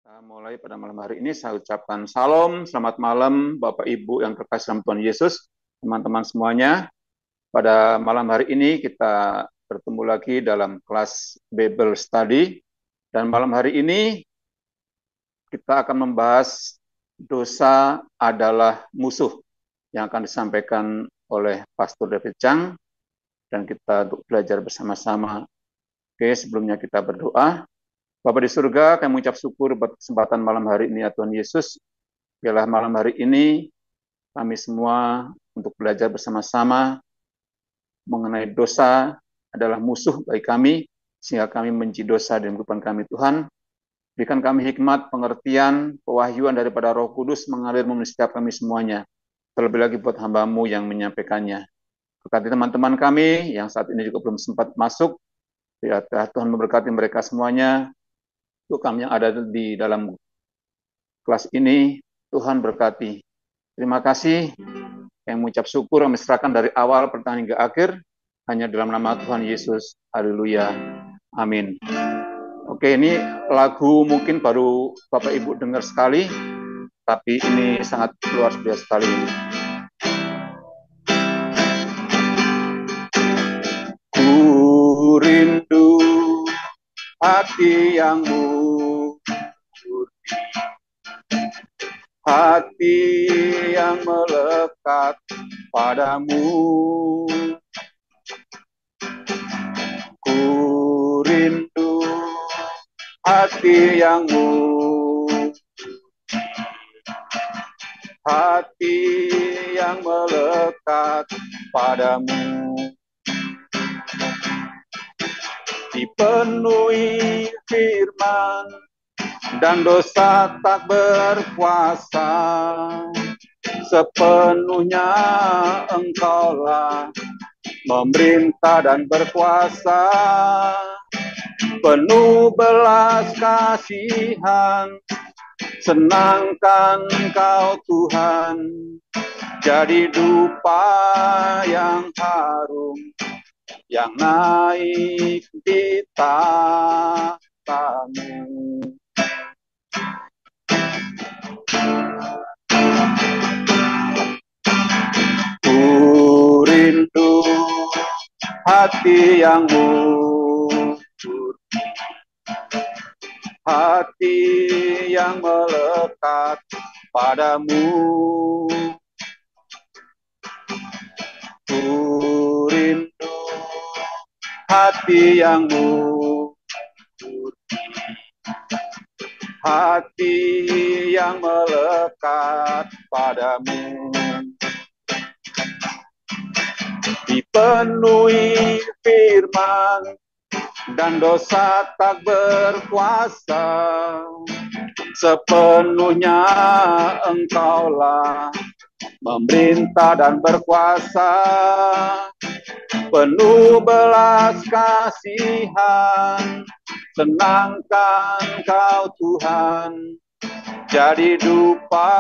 Kita mulai pada malam hari ini, saya ucapkan salam, selamat malam Bapak Ibu yang terkasih dalam Tuhan Yesus, teman-teman semuanya. Pada malam hari ini kita bertemu lagi dalam kelas Bible Study, dan malam hari ini kita akan membahas dosa adalah musuh yang akan disampaikan oleh Pastor David Chang, dan kita untuk belajar bersama-sama. Oke, sebelumnya kita berdoa. Bapa di surga, kami mengucap syukur buat kesempatan malam hari ini ya Tuhan Yesus. Biarlah malam hari ini kami semua untuk belajar bersama-sama mengenai dosa adalah musuh bagi kami, sehingga kami benci dosa dalam kehidupan kami Tuhan. Berikan kami hikmat, pengertian, pewahyuan daripada Roh Kudus mengalir memenuhi setiap kami semuanya. Terlebih lagi buat hamba-Mu yang menyampaikannya. Berkati teman-teman kami yang saat ini juga belum sempat masuk. Biar Tuhan memberkati mereka semuanya. Untuk kami yang ada di dalam kelas ini, Tuhan berkati. Terima kasih yang mengucap syukur, yang serahkan dari awal pertengahan hingga akhir, hanya dalam nama Tuhan Yesus. Haleluya. Amin. Oke, ini lagu mungkin baru Bapak Ibu dengar sekali, tapi ini sangat luar biasa sekali. Ku rindu hati yang murni, hati yang melekat padamu. Ku rindu hati yang murni, hati yang melekat padamu. Dipenuhi firman dan dosa tak berkuasa, sepenuhnya Engkaulah memerintah dan berkuasa. Penuh belas kasihan, senangkan Engkau Tuhan, jadi dupa yang harum yang naik di tahtamu. Ku rindu hati yang murni, hati yang melekat padamu. Ku rindu hati yang murni, hati yang melekat padamu. Dipenuhi firman dan dosa tak berkuasa, sepenuhnya Engkaulah memerintah dan berkuasa. Penuh belas kasihan, senangkan Engkau Tuhan, jadi dupa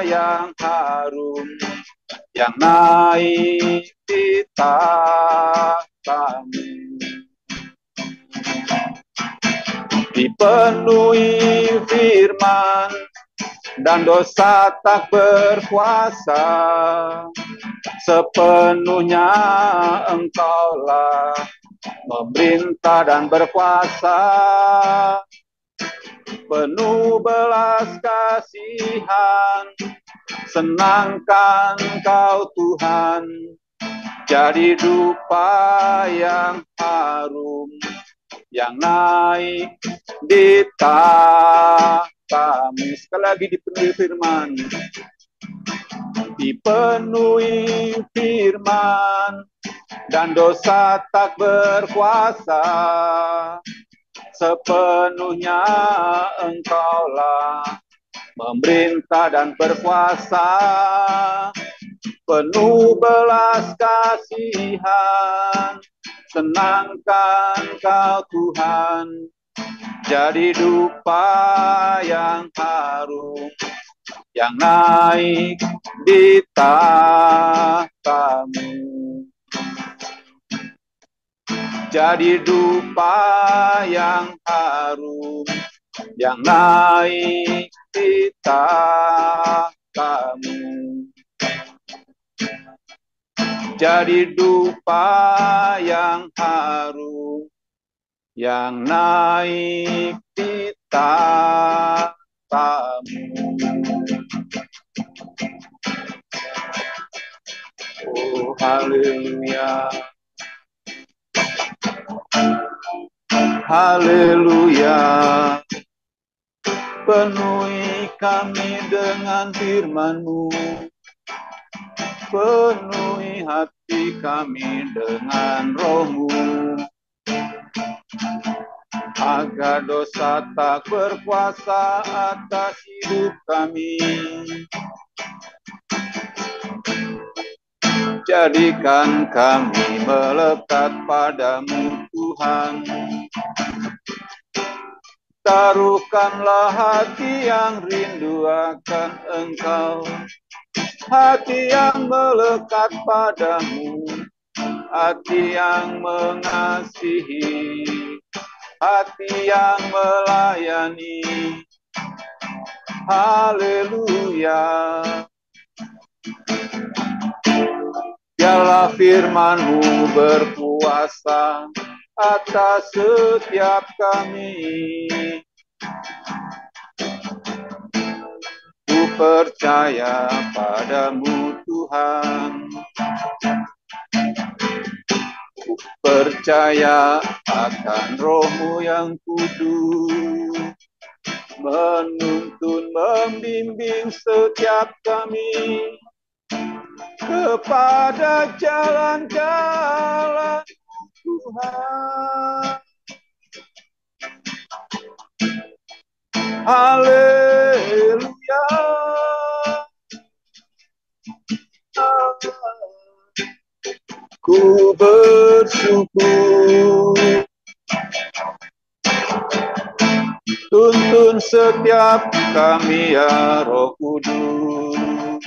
yang harum yang naik di tahtamu. Dipenuhi firman dan dosa tak berkuasa, sepenuhnya Engkaulah memerintah dan berkuasa. Penuh belas kasihan, senangkan Engkau Tuhan, jadi dupa yang harum yang naik di tahtamu. Sekali lagi, dipenuhi firman, dipenuhi firman dan dosa tak berkuasa, sepenuhnya Engkaulah memerintah dan berkuasa. Penuh belas kasihan, senangkan Engkau Tuhan, jadi dupa yang harum yang naik di tahtamu. Jadi dupa yang harum yang naik di tahtamu. Jadi dupa yang harum yang naik di tahtamu. Oh haleluya, haleluya. Penuhi kami dengan firman-Mu, penuhi hati kami dengan Roh-Mu, agar dosa tak berkuasa atas hidup kami. Jadikan kami melekat padamu Tuhan. Taruhkanlah hati yang rindu akan Engkau, hati yang melekat padamu, hati yang mengasihi, hati yang melayani. Haleluya. Biarlah firman-Mu berkuasa atas setiap kami. Ku percaya padamu Tuhan. Ku percaya akan Roh-Mu yang kudus, menuntun, membimbing setiap kami kepada jalan-jalan Tuhan. Haleluya. Ku bersyukur. Tuntun setiap kami ya Roh Kudus.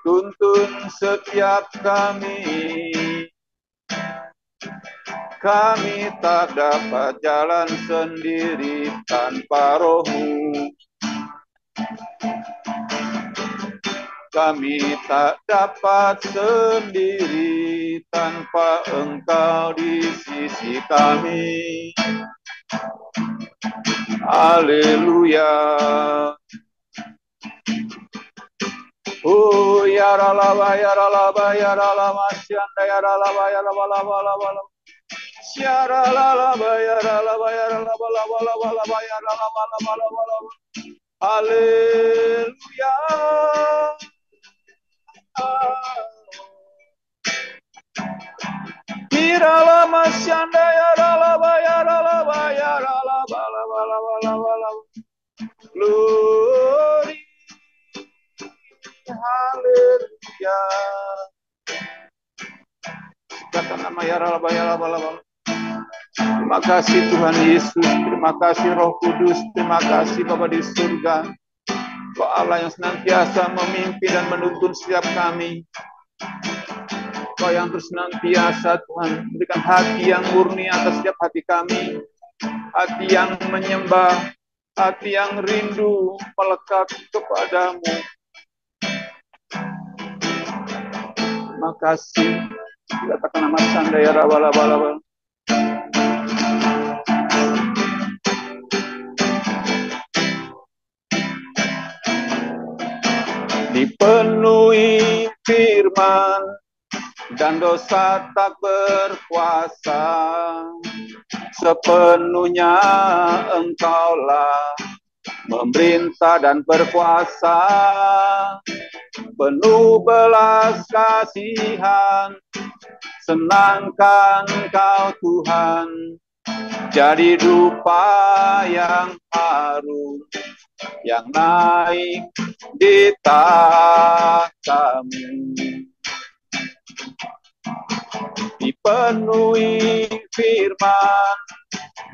Tuntun setiap kami. Kami tak dapat jalan sendiri tanpa Roh-Mu. Kami tak dapat sendiri tanpa Engkau di sisi kami. Haleluya. Oh ya ralaba ya ralaba ya ralama syanda ya ralaba ya ralaba ralaba. Syara ralaba ya ralaba ya ralaba ralaba ya ralaba ralaba. Haleluya. Irala masyanda ya ralaba ya ralaba ya ralaba ralaba. Glory. Haleluya. Kata nama ya ralaba ya ralaba. Terima kasih Tuhan Yesus, terima kasih Roh Kudus, terima kasih Bapa di surga. Kau Allah yang senantiasa memimpin dan menuntun setiap kami. Kau yang terus senantiasa Tuhan memberikan hati yang murni atas setiap hati kami. Hati yang menyembah, hati yang rindu melekat kepadamu. Terima kasih. Katakan nama Sandaya Rabalabala. Dipenuhi firman dan dosa tak berkuasa, sepenuhnya Engkaulah memerintah dan berkuasa, penuh belas kasihan, senangkan Kau Tuhan, jadi dupa yang harum yang naik di tahtamu. Dipenuhi firman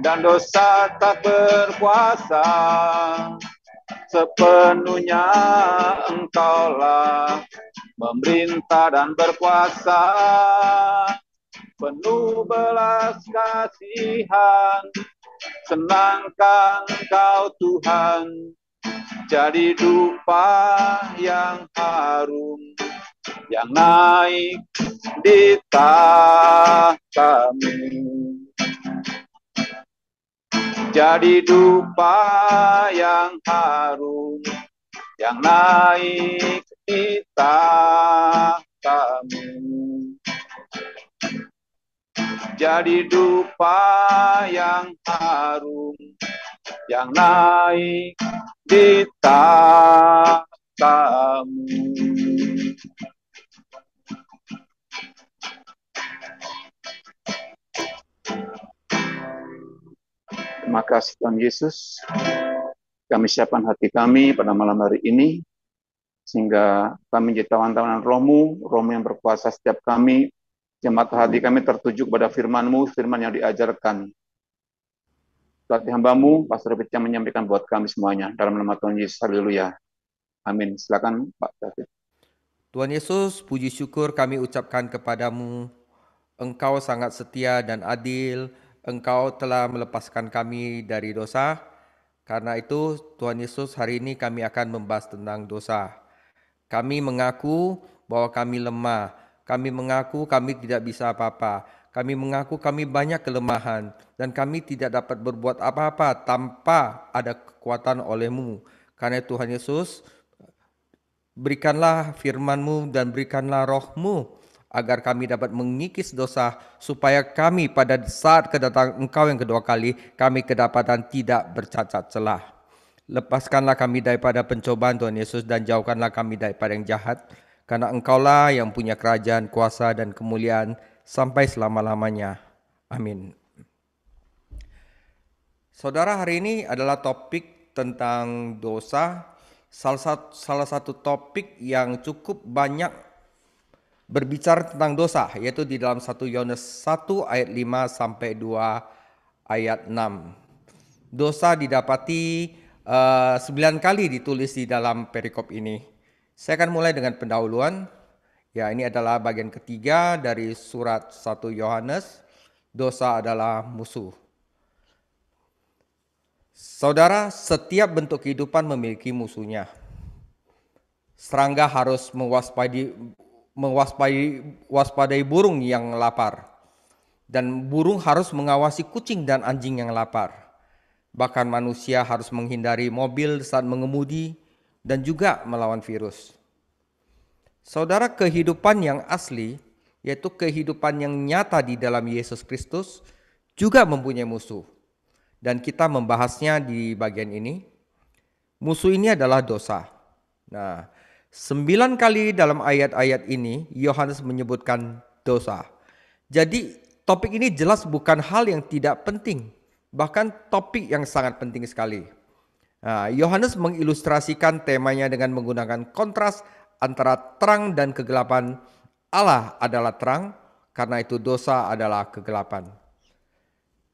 dan dosa tak berkuasa, sepenuhnya Engkaulah memerintah dan berkuasa, penuh belas kasihan, senangkan Engkau Tuhan, jadi dupa yang harum, yang naik di tahtamu. Jadi dupa yang harum, yang naik di tahtamu. Jadi dupa yang harum, yang naik di tahtamu. Terima kasih Tuhan Yesus. Kami siapkan hati kami pada malam hari ini, sehingga kami menjadi tawan-tawanan Roh-Mu, Roh-Mu yang berkuasa setiap kami, jemaat hati kami tertuju kepada firman-Mu, firman yang diajarkan. Berarti hamba-Mu, Pastor David yang menyampaikan buat kami semuanya. Dalam nama Tuhan Yesus, haleluya. Amin. Silakan Pak David. Tuhan Yesus, puji syukur kami ucapkan kepadamu. Engkau sangat setia dan adil. Engkau telah melepaskan kami dari dosa. Karena itu, Tuhan Yesus, hari ini kami akan membahas tentang dosa. Kami mengaku bahwa kami lemah. Kami mengaku kami tidak bisa apa-apa. Kami mengaku kami banyak kelemahan. Dan kami tidak dapat berbuat apa-apa tanpa ada kekuatan oleh-Mu. Karena Tuhan Yesus, berikanlah firman-Mu dan berikanlah Roh-Mu, agar kami dapat mengikis dosa, supaya kami pada saat kedatangan Engkau yang kedua kali, kami kedapatan tidak bercacat celah. Lepaskanlah kami daripada pencobaan Tuhan Yesus, dan jauhkanlah kami daripada yang jahat, karena Engkaulah yang punya kerajaan, kuasa, dan kemuliaan sampai selama-lamanya. Amin. Saudara, hari ini adalah topik tentang dosa, salah satu topik yang cukup banyak berbicara tentang dosa, yaitu di dalam 1 Yohanes 1 ayat 5 sampai 2 ayat 6. Dosa didapati 9 kali ditulis di dalam perikop ini. Saya akan mulai dengan pendahuluan. Ya, ini adalah bagian ketiga dari surat 1 Yohanes. Dosa adalah musuh. Saudara, setiap bentuk kehidupan memiliki musuhnya. Serangga harus mewaspadai burung yang lapar, dan burung harus mengawasi kucing dan anjing yang lapar. Bahkan manusia harus menghindari mobil saat mengemudi dan juga melawan virus. Saudara, kehidupan yang asli, yaitu kehidupan yang nyata di dalam Yesus Kristus, juga mempunyai musuh. Dan kita membahasnya di bagian ini. Musuh ini adalah dosa. Nah, 9 kali dalam ayat-ayat ini Yohanes menyebutkan dosa. Jadi topik ini jelas bukan hal yang tidak penting, bahkan topik yang sangat penting sekali. Yohanes mengilustrasikan temanya dengan menggunakan kontras antara terang dan kegelapan. Allah adalah terang, karena itu dosa adalah kegelapan.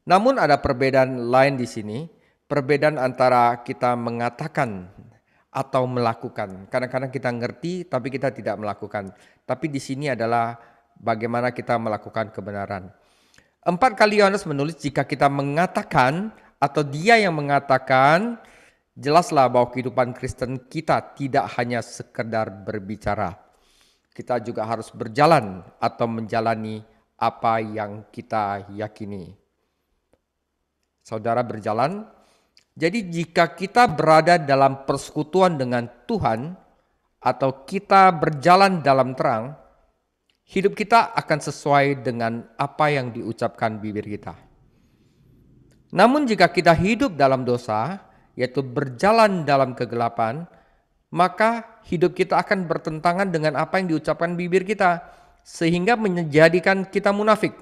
Namun ada perbedaan lain di sini, perbedaan antara kita mengatakan atau melakukan. Kadang-kadang kita ngerti tapi kita tidak melakukan. Tapi di sini adalah bagaimana kita melakukan kebenaran. 4 kali Yohanes menulis jika kita mengatakan atau dia yang mengatakan, jelaslah bahwa kehidupan Kristen kita tidak hanya sekedar berbicara. Kita juga harus berjalan atau menjalani apa yang kita yakini. Saudara, berjalan. Jadi jika kita berada dalam persekutuan dengan Tuhan atau kita berjalan dalam terang, hidup kita akan sesuai dengan apa yang diucapkan bibir kita. Namun jika kita hidup dalam dosa, yaitu berjalan dalam kegelapan, maka hidup kita akan bertentangan dengan apa yang diucapkan bibir kita, sehingga menjadikan kita munafik.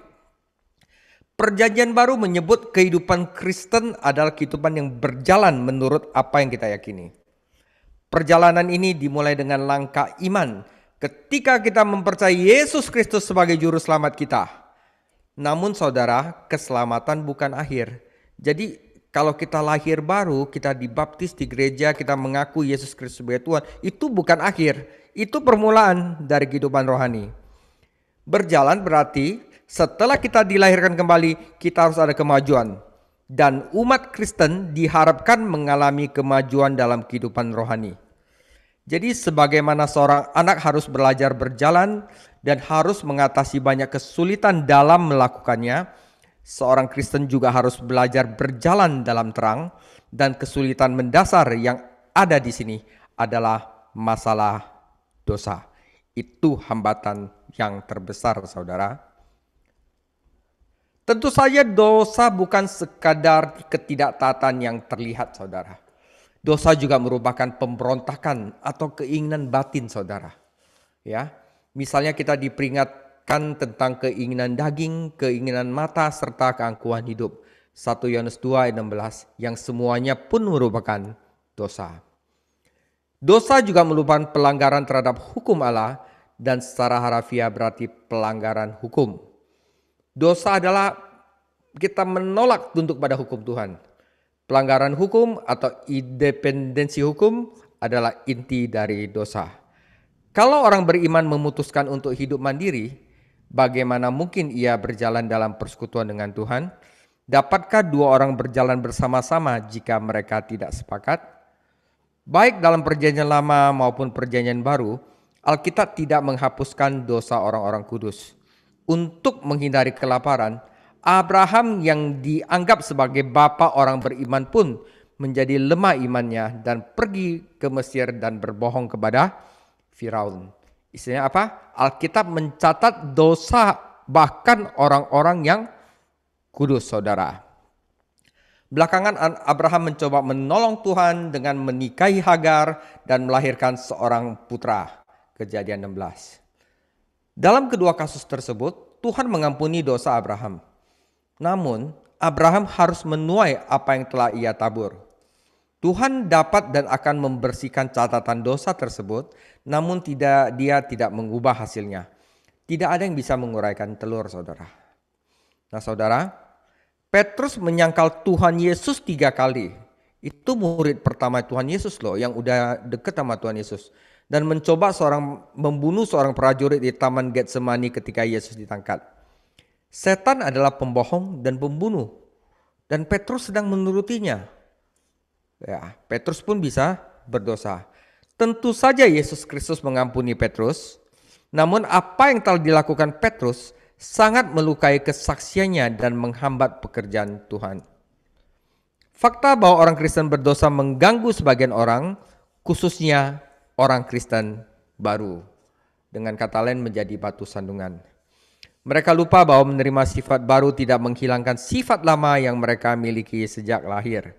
Perjanjian Baru menyebut kehidupan Kristen adalah kehidupan yang berjalan menurut apa yang kita yakini. Perjalanan ini dimulai dengan langkah iman ketika kita mempercayai Yesus Kristus sebagai juru selamat kita. Namun saudara, keselamatan bukan akhir. Jadi kalau kita lahir baru, kita dibaptis di gereja, kita mengaku Yesus Kristus sebagai Tuhan, itu bukan akhir. Itu permulaan dari kehidupan rohani. Berjalan berarti setelah kita dilahirkan kembali, kita harus ada kemajuan. dan umat Kristen diharapkan mengalami kemajuan dalam kehidupan rohani. Jadi sebagaimana seorang anak harus belajar berjalan dan harus mengatasi banyak kesulitan dalam melakukannya, seorang Kristen juga harus belajar berjalan dalam terang, dan kesulitan mendasar yang ada di sini adalah masalah dosa. Itu hambatan yang terbesar, saudara. Tentu saja dosa bukan sekadar ketidaktaatan yang terlihat, saudara. Dosa juga merupakan pemberontakan atau keinginan batin, saudara. Ya, misalnya kita diperingatkan tentang keinginan daging, keinginan mata, serta keangkuhan hidup. 1 Yohanes 2 ayat 16, yang semuanya pun merupakan dosa. Dosa juga merupakan pelanggaran terhadap hukum Allah dan secara harafiah berarti pelanggaran hukum. Dosa adalah kita menolak tunduk pada hukum Tuhan. Pelanggaran hukum atau independensi hukum adalah inti dari dosa. Kalau orang beriman memutuskan untuk hidup mandiri, bagaimana mungkin ia berjalan dalam persekutuan dengan Tuhan? Dapatkah dua orang berjalan bersama-sama jika mereka tidak sepakat? Baik dalam perjanjian lama maupun perjanjian baru, Alkitab tidak menghapuskan dosa orang-orang kudus. Untuk menghindari kelaparan, Abraham yang dianggap sebagai bapa orang beriman pun menjadi lemah imannya dan pergi ke Mesir dan berbohong kepada Firaun. Istilahnya apa? Alkitab mencatat dosa bahkan orang-orang yang kudus, saudara. Belakangan Abraham mencoba menolong Tuhan dengan menikahi Hagar dan melahirkan seorang putra. Kejadian 16. Dalam kedua kasus tersebut, Tuhan mengampuni dosa Abraham. Namun, Abraham harus menuai apa yang telah ia tabur. Tuhan dapat dan akan membersihkan catatan dosa tersebut, namun dia tidak mengubah hasilnya. Tidak ada yang bisa menguraikan telur, saudara. Nah, saudara, Petrus menyangkal Tuhan Yesus 3 kali. Itu murid pertama Tuhan Yesus loh, yang udah dekat sama Tuhan Yesus. Dan mencoba membunuh seorang prajurit di Taman Getsemani ketika Yesus ditangkap. Setan adalah pembohong dan pembunuh. Dan Petrus sedang menurutinya. Ya, Petrus pun bisa berdosa. Tentu saja Yesus Kristus mengampuni Petrus. Namun apa yang telah dilakukan Petrus sangat melukai kesaksiannya dan menghambat pekerjaan Tuhan. Fakta bahwa orang Kristen berdosa mengganggu sebagian orang, khususnya orang Kristen baru, dengan kata lain menjadi batu sandungan. Mereka lupa bahwa menerima sifat baru tidak menghilangkan sifat lama yang mereka miliki sejak lahir.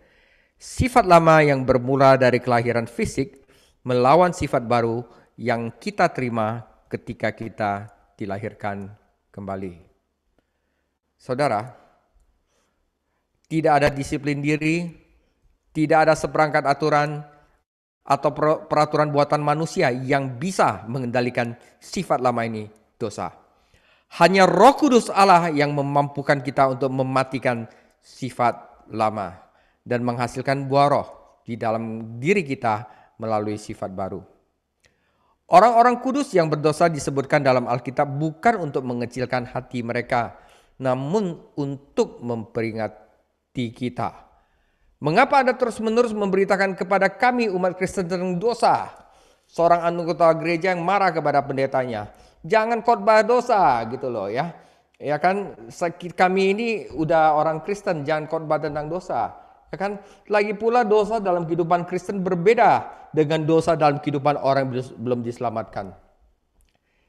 Sifat lama yang bermula dari kelahiran fisik melawan sifat baru yang kita terima ketika kita dilahirkan kembali. Saudara, tidak ada disiplin diri, tidak ada seperangkat aturan atau peraturan buatan manusia yang bisa mengendalikan sifat lama ini, dosa. Hanya Roh Kudus Allah yang memampukan kita untuk mematikan sifat lama dan menghasilkan buah roh di dalam diri kita melalui sifat baru. Orang-orang kudus yang berdosa disebutkan dalam Alkitab bukan untuk mengecilkan hati mereka, namun untuk memperingati kita. Mengapa Anda terus-menerus memberitakan kepada kami umat Kristen tentang dosa? Seorang anggota gereja yang marah kepada pendetanya, jangan khotbah dosa gitu loh ya. Ya kan, kami ini udah orang Kristen, jangan khotbah tentang dosa. Ya kan, lagi pula dosa dalam kehidupan Kristen berbeda dengan dosa dalam kehidupan orang yang belum diselamatkan.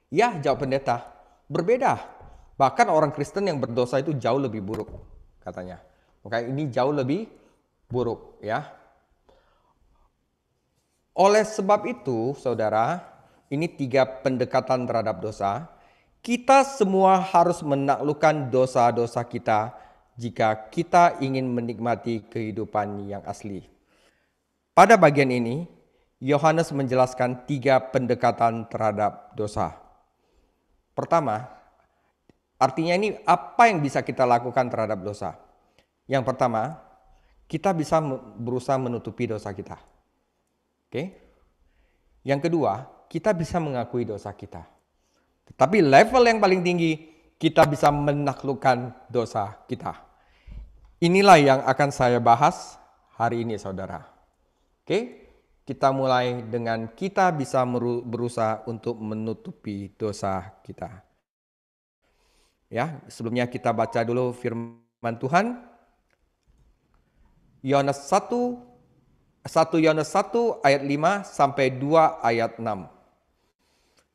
Ya, jawab pendeta, berbeda. Bahkan orang Kristen yang berdosa itu jauh lebih buruk katanya. Maka ini jauh lebih buruk ya. Oleh sebab itu, saudara, ini 3 pendekatan terhadap dosa. Kita semua harus menaklukkan dosa-dosa kita jika kita ingin menikmati kehidupan yang asli. Pada bagian ini, Yohanes menjelaskan 3 pendekatan terhadap dosa. Pertama, artinya ini apa yang bisa kita lakukan terhadap dosa. Yang pertama, kita bisa berusaha menutupi dosa kita. Oke? Yang kedua, kita bisa mengakui dosa kita. Tetapi level yang paling tinggi, kita bisa menaklukkan dosa kita. Inilah yang akan saya bahas hari ini, saudara. Oke, kita mulai dengan kita bisa berusaha untuk menutupi dosa kita. Ya, sebelumnya kita baca dulu firman Tuhan. Yohanes 1 Yohanes 1 ayat 5 sampai 2 ayat 6.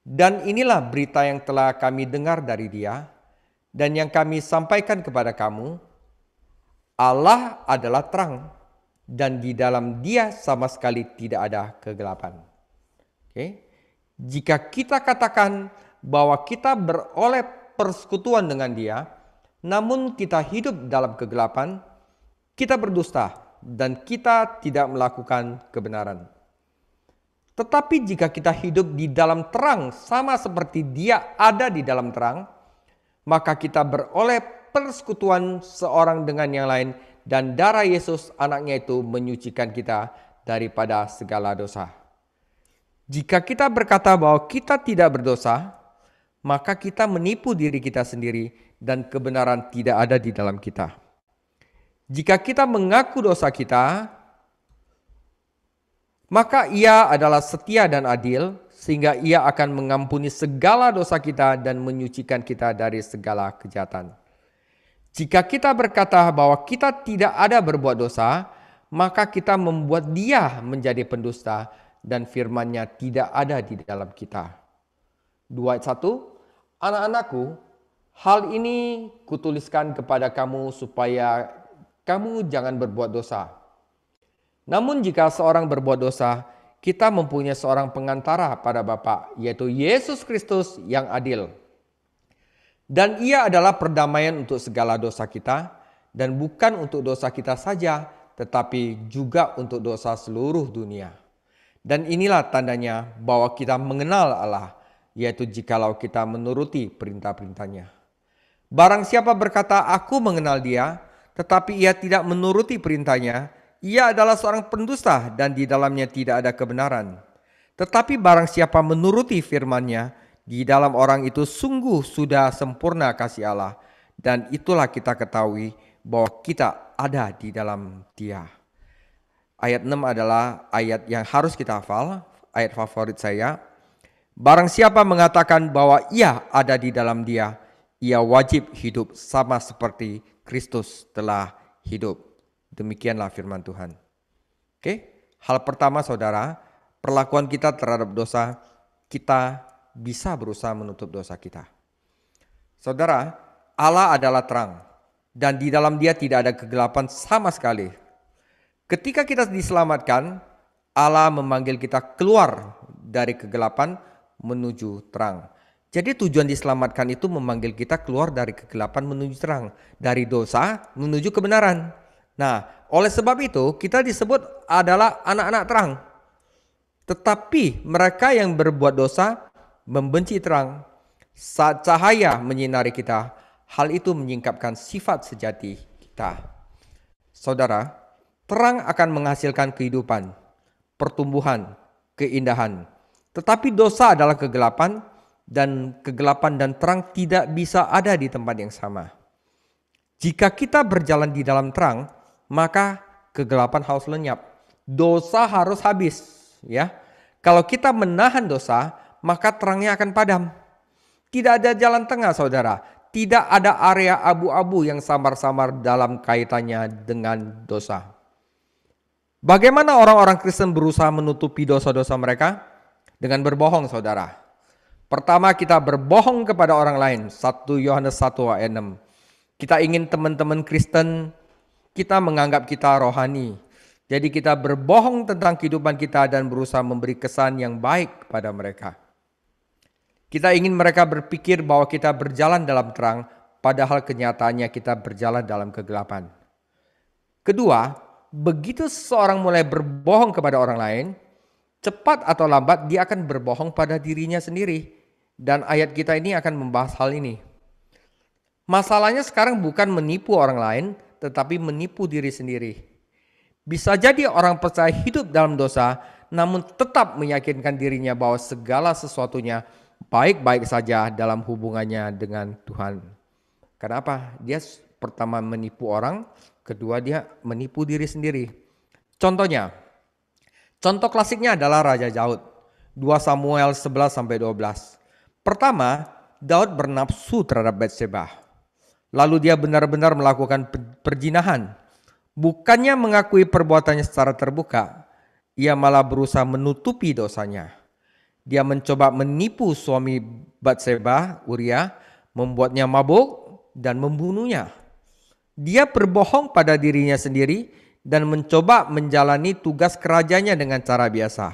Dan inilah berita yang telah kami dengar dari Dia dan yang kami sampaikan kepada kamu. Allah adalah terang dan di dalam Dia sama sekali tidak ada kegelapan. Oke. Jika kita katakan bahwa kita beroleh persekutuan dengan Dia, namun kita hidup dalam kegelapan, kita berdusta dan kita tidak melakukan kebenaran. Tetapi jika kita hidup di dalam terang sama seperti Dia ada di dalam terang, maka kita beroleh persekutuan seorang dengan yang lain dan darah Yesus anaknya itu menyucikan kita daripada segala dosa. Jika kita berkata bahwa kita tidak berdosa, maka kita menipu diri kita sendiri dan kebenaran tidak ada di dalam kita. Jika kita mengaku dosa kita, maka Ia adalah setia dan adil, sehingga Ia akan mengampuni segala dosa kita dan menyucikan kita dari segala kejahatan. Jika kita berkata bahwa kita tidak ada berbuat dosa, maka kita membuat Dia menjadi pendusta dan firman-Nya tidak ada di dalam kita. 2 ayat 1, anak-anakku, hal ini kutuliskan kepada kamu supaya kamu jangan berbuat dosa. Namun jika seorang berbuat dosa, kita mempunyai seorang pengantara pada Bapa, yaitu Yesus Kristus yang adil. Dan Ia adalah perdamaian untuk segala dosa kita, dan bukan untuk dosa kita saja, tetapi juga untuk dosa seluruh dunia. Dan inilah tandanya bahwa kita mengenal Allah, yaitu jikalau kita menuruti perintah-perintah-Nya. Barang siapa berkata, aku mengenal Dia, tetapi ia tidak menuruti perintah-Nya, ia adalah seorang pendusta dan di dalamnya tidak ada kebenaran. Tetapi barang siapa menuruti firman-Nya, di dalam orang itu sungguh sudah sempurna kasih Allah. Dan itulah kita ketahui bahwa kita ada di dalam Dia. Ayat 6 adalah ayat yang harus kita hafal, ayat favorit saya. Barang siapa mengatakan bahwa ia ada di dalam Dia, ia wajib hidup sama seperti Kristus telah hidup. Demikianlah firman Tuhan. Oke, hal pertama saudara, perlakuan kita terhadap dosa, kita bisa berusaha menutup dosa kita. Saudara, Allah adalah terang dan di dalam Dia tidak ada kegelapan sama sekali. Ketika kita diselamatkan, Allah memanggil kita keluar dari kegelapan menuju terang. Jadi tujuan diselamatkan itu memanggil kita keluar dari kegelapan menuju terang, dari dosa menuju kebenaran. Nah, oleh sebab itu kita disebut adalah anak-anak terang. Tetapi mereka yang berbuat dosa membenci terang. Saat cahaya menyinari kita, hal itu menyingkapkan sifat sejati kita. Saudara, terang akan menghasilkan kehidupan, pertumbuhan, keindahan. Tetapi dosa adalah kegelapan, dan kegelapan dan terang tidak bisa ada di tempat yang sama. Jika kita berjalan di dalam terang, maka kegelapan harus lenyap. Dosa harus habis, ya. Kalau kita menahan dosa, maka terangnya akan padam. Tidak ada jalan tengah, saudara. Tidak ada area abu-abu yang samar-samar dalam kaitannya dengan dosa. Bagaimana orang-orang Kristen berusaha menutupi dosa-dosa mereka? Dengan berbohong, saudara. Pertama, kita berbohong kepada orang lain. 1 Yohanes 1 ayat 6. Kita ingin teman-teman Kristen, kita menganggap kita rohani. Jadi kita berbohong tentang kehidupan kita dan berusaha memberi kesan yang baik kepada mereka. Kita ingin mereka berpikir bahwa kita berjalan dalam terang, padahal kenyataannya kita berjalan dalam kegelapan. Kedua, begitu seseorang mulai berbohong kepada orang lain, cepat atau lambat dia akan berbohong pada dirinya sendiri. Dan ayat kita ini akan membahas hal ini. Masalahnya sekarang bukan menipu orang lain, tetapi menipu diri sendiri. Bisa jadi orang percaya hidup dalam dosa, namun tetap meyakinkan dirinya bahwa segala sesuatunya baik-baik saja dalam hubungannya dengan Tuhan. Kenapa? Dia pertama menipu orang, Kedua, dia menipu diri sendiri. Contohnya, contoh klasiknya adalah Raja Daud. 2 Samuel 11-12. Pertama, Daud bernafsu terhadap Batseba. Lalu dia benar-benar melakukan perzinahan. Bukannya mengakui perbuatannya secara terbuka, ia malah berusaha menutupi dosanya. Dia mencoba menipu suami Batseba, Uria, membuatnya mabuk dan membunuhnya. Dia berbohong pada dirinya sendiri dan mencoba menjalani tugas kerajaannya dengan cara biasa.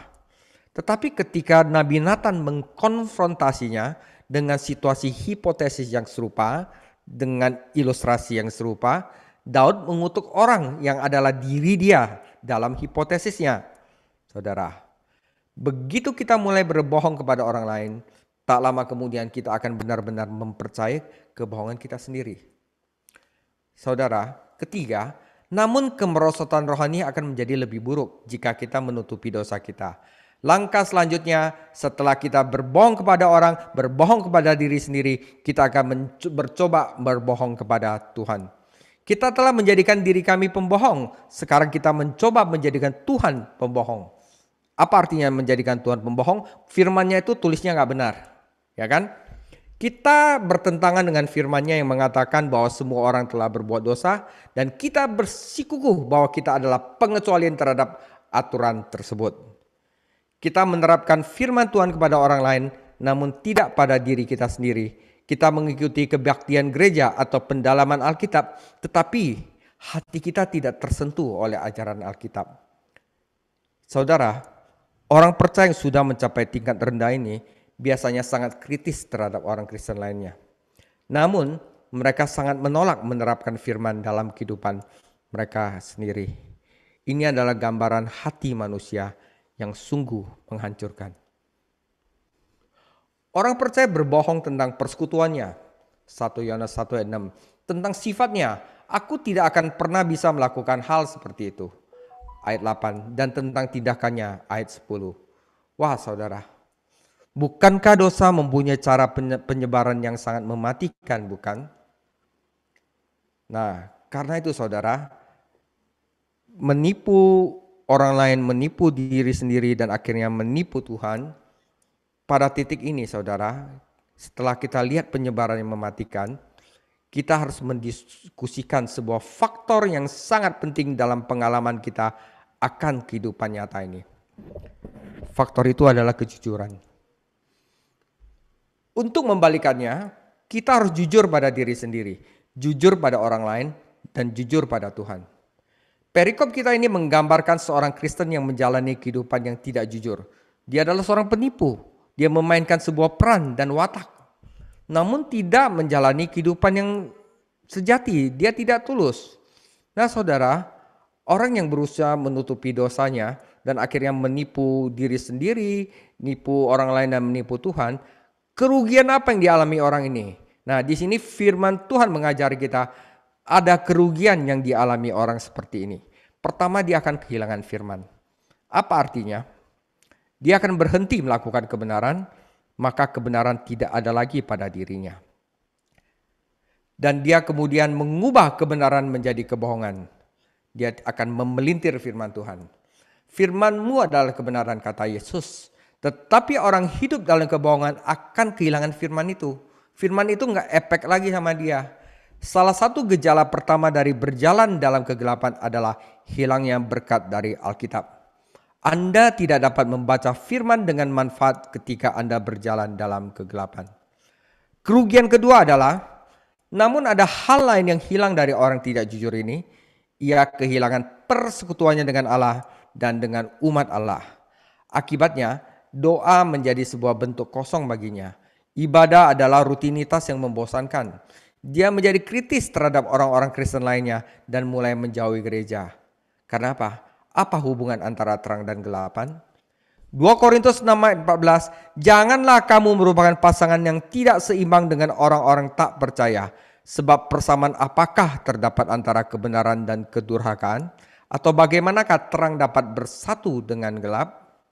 Tetapi ketika Nabi Nathan mengkonfrontasinya dengan situasi hipotesis yang serupa, dengan ilustrasi yang serupa, Daud mengutuk orang yang adalah diri dia dalam hipotesisnya. Saudara, begitu kita mulai berbohong kepada orang lain, tak lama kemudian kita akan benar-benar mempercayai kebohongan kita sendiri. Saudara, ketiga, namun kemerosotan rohani akan menjadi lebih buruk jika kita menutupi dosa kita. Langkah selanjutnya, setelah kita berbohong kepada orang, berbohong kepada diri sendiri, kita akan bercoba berbohong kepada Tuhan. Kita telah menjadikan diri kami pembohong, sekarang kita mencoba menjadikan Tuhan pembohong. Apa artinya menjadikan Tuhan pembohong? Firman-Nya itu tulisnya nggak benar, ya kan? Kita bertentangan dengan firman-Nya yang mengatakan bahwa semua orang telah berbuat dosa, dan kita bersikukuh bahwa kita adalah pengecualian terhadap aturan tersebut. Kita menerapkan firman Tuhan kepada orang lain, namun tidak pada diri kita sendiri. Kita mengikuti kebaktian gereja atau pendalaman Alkitab, tetapi hati kita tidak tersentuh oleh ajaran Alkitab. Saudara, orang percaya yang sudah mencapai tingkat rendah ini biasanya sangat kritis terhadap orang Kristen lainnya. Namun, mereka sangat menolak menerapkan firman dalam kehidupan mereka sendiri. Ini adalah gambaran hati manusia yang sungguh menghancurkan. Orang percaya berbohong tentang persekutuannya. 1 Yohanes 1 ayat 6. Tentang sifatnya, aku tidak akan pernah bisa melakukan hal seperti itu. Ayat 8. Dan tentang tindakannya, ayat 10. Wah saudara, bukankah dosa mempunyai cara penyebaran yang sangat mematikan, bukan? Nah, karena itu saudara, menipu orang lain, menipu diri sendiri, dan akhirnya menipu Tuhan, pada titik ini saudara, setelah kita lihat penyebaran yang mematikan, kita harus mendiskusikan sebuah faktor yang sangat penting dalam pengalaman kita akan kehidupan nyata ini. Faktor itu adalah kejujuran. Untuk membalikannya, kita harus jujur pada diri sendiri, jujur pada orang lain, dan jujur pada Tuhan. Perikop kita ini menggambarkan seorang Kristen yang menjalani kehidupan yang tidak jujur. Dia adalah seorang penipu. Dia memainkan sebuah peran dan watak, namun tidak menjalani kehidupan yang sejati. Dia tidak tulus. Nah saudara, orang yang berusaha menutupi dosanya dan akhirnya menipu diri sendiri, nipu orang lain dan menipu Tuhan, kerugian apa yang dialami orang ini? Nah, di sini firman Tuhan mengajari kita ada kerugian yang dialami orang seperti ini. Pertama, dia akan kehilangan firman. Apa artinya? Dia akan berhenti melakukan kebenaran, maka kebenaran tidak ada lagi pada dirinya. Dan dia kemudian mengubah kebenaran menjadi kebohongan. Dia akan memelintir firman Tuhan. Firman-Mu adalah kebenaran, kata Yesus. Tetapi orang hidup dalam kebohongan akan kehilangan firman itu. Firman itu nggak efek lagi sama dia. Salah satu gejala pertama dari berjalan dalam kegelapan adalah hilangnya berkat dari Alkitab. Anda tidak dapat membaca firman dengan manfaat ketika Anda berjalan dalam kegelapan. Kerugian kedua adalah, namun ada hal lain yang hilang dari orang tidak jujur ini. Ia kehilangan persekutuannya dengan Allah dan dengan umat Allah. Akibatnya, doa menjadi sebuah bentuk kosong baginya. Ibadah adalah rutinitas yang membosankan. Dia menjadi kritis terhadap orang-orang Kristen lainnya dan mulai menjauhi gereja. Karena apa? Apa hubungan antara terang dan gelapan? 2 Korintus 6 ayat 14, janganlah kamu merupakan pasangan yang tidak seimbang dengan orang-orang tak percaya. Sebab persamaan apakah terdapat antara kebenaran dan kedurhakaan? Atau bagaimanakah terang dapat bersatu dengan gelap?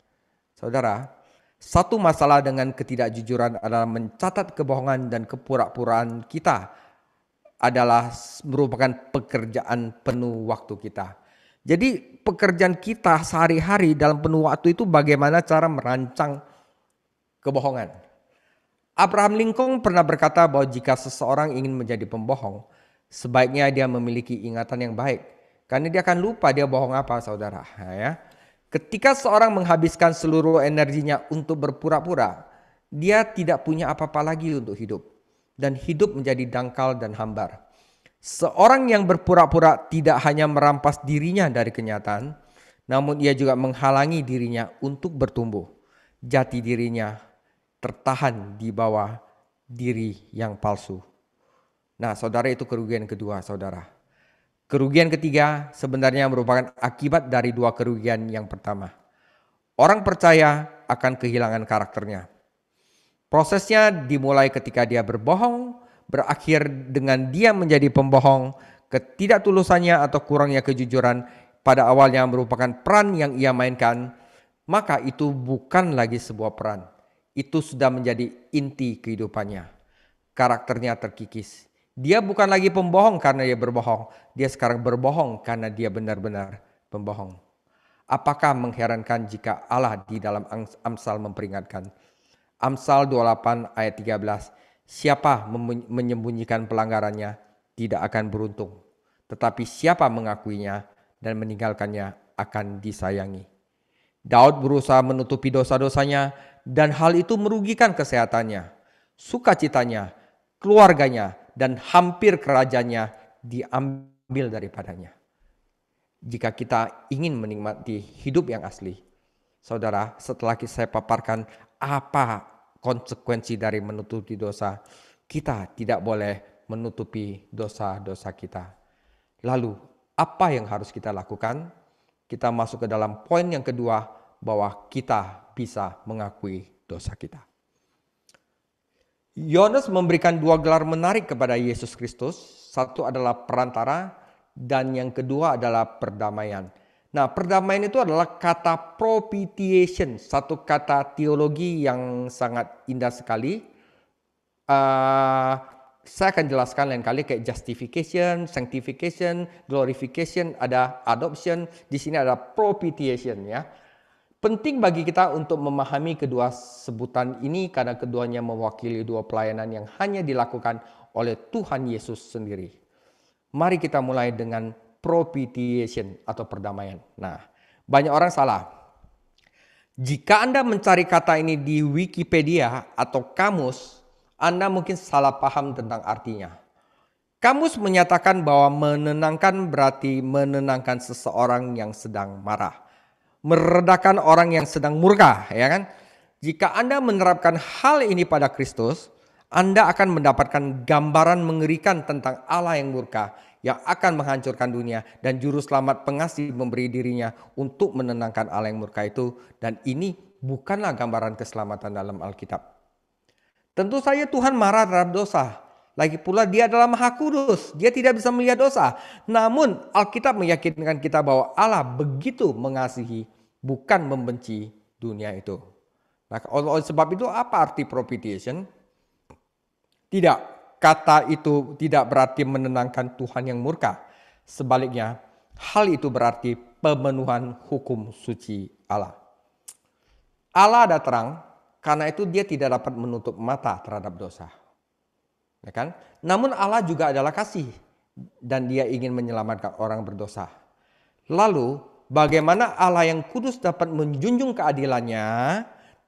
Saudara, satu masalah dengan ketidakjujuran adalah mencatat kebohongan dan kepura-puraan kita adalah merupakan pekerjaan penuh waktu kita. Jadi pekerjaan kita sehari-hari dalam penuh waktu itu bagaimana cara merancang kebohongan. Abraham Lincoln pernah berkata bahwa jika seseorang ingin menjadi pembohong, sebaiknya dia memiliki ingatan yang baik. Karena dia akan lupa dia bohong apa, saudara. Ya. Ketika seorang menghabiskan seluruh energinya untuk berpura-pura, dia tidak punya apa-apa lagi untuk hidup. Dan hidup menjadi dangkal dan hambar. Seorang yang berpura-pura tidak hanya merampas dirinya dari kenyataan, namun ia juga menghalangi dirinya untuk bertumbuh. Jati dirinya tertahan di bawah diri yang palsu. Nah, saudara, itu kerugian kedua, saudara. Kerugian ketiga sebenarnya merupakan akibat dari dua kerugian yang pertama. Orang percaya akan kehilangan karakternya. Prosesnya dimulai ketika dia berbohong, berakhir dengan dia menjadi pembohong. Ketidaktulusannya atau kurangnya kejujuran pada awalnya merupakan peran yang ia mainkan, maka itu bukan lagi sebuah peran. Itu sudah menjadi inti kehidupannya. Karakternya terkikis. Dia bukan lagi pembohong karena dia berbohong. Dia sekarang berbohong karena dia benar-benar pembohong. Apakah mengherankan jika Allah di dalam Amsal memperingatkan? Amsal 28 ayat 13. Siapa menyembunyikan pelanggarannya tidak akan beruntung. Tetapi siapa mengakuinya dan meninggalkannya akan disayangi. Daud berusaha menutupi dosa-dosanya dan hal itu merugikan kesehatannya, sukacitanya, keluarganya, dan hampir kerajaannya diambil daripadanya. Jika kita ingin menikmati hidup yang asli, saudara, setelah saya paparkan apa konsekuensi dari menutupi dosa, kita tidak boleh menutupi dosa-dosa kita. Lalu, apa yang harus kita lakukan? Kita masuk ke dalam poin yang kedua, bahwa kita bisa mengakui dosa kita. Yohanes memberikan dua gelar menarik kepada Yesus Kristus. Satu adalah perantara dan yang kedua adalah perdamaian. Nah, perdamaian itu adalah kata propitiation, satu kata teologi yang sangat indah sekali. Saya akan jelaskan lain kali kayak justification, sanctification, glorification, ada adoption, di sini ada propitiation ya. Penting bagi kita untuk memahami kedua sebutan ini karena keduanya mewakili dua pelayanan yang hanya dilakukan oleh Tuhan Yesus sendiri. Mari kita mulai dengan propitiation atau perdamaian. Nah, banyak orang salah. Jika Anda mencari kata ini di Wikipedia atau kamus, Anda mungkin salah paham tentang artinya. Kamus menyatakan bahwa menenangkan berarti menenangkan seseorang yang sedang marah. Meredakan orang yang sedang murka, ya kan? Jika Anda menerapkan hal ini pada Kristus, Anda akan mendapatkan gambaran mengerikan tentang Allah yang murka, yang akan menghancurkan dunia, dan juru selamat pengasih memberi dirinya untuk menenangkan Allah yang murka itu. Dan ini bukanlah gambaran keselamatan dalam Alkitab. Tentu saja Tuhan marah terhadap dosa. Lagi pula dia adalah Maha Kudus, dia tidak bisa melihat dosa. Namun Alkitab meyakinkan kita bahwa Allah begitu mengasihi, bukan membenci dunia itu. Nah, oleh sebab itu apa arti propitiation? Tidak, kata itu tidak berarti menenangkan Tuhan yang murka. Sebaliknya, hal itu berarti pemenuhan hukum suci Allah. Allah ada terang, karena itu dia tidak dapat menutup mata terhadap dosa. Ya kan? Namun Allah juga adalah kasih dan dia ingin menyelamatkan orang berdosa. Lalu bagaimana Allah yang kudus dapat menjunjung keadilannya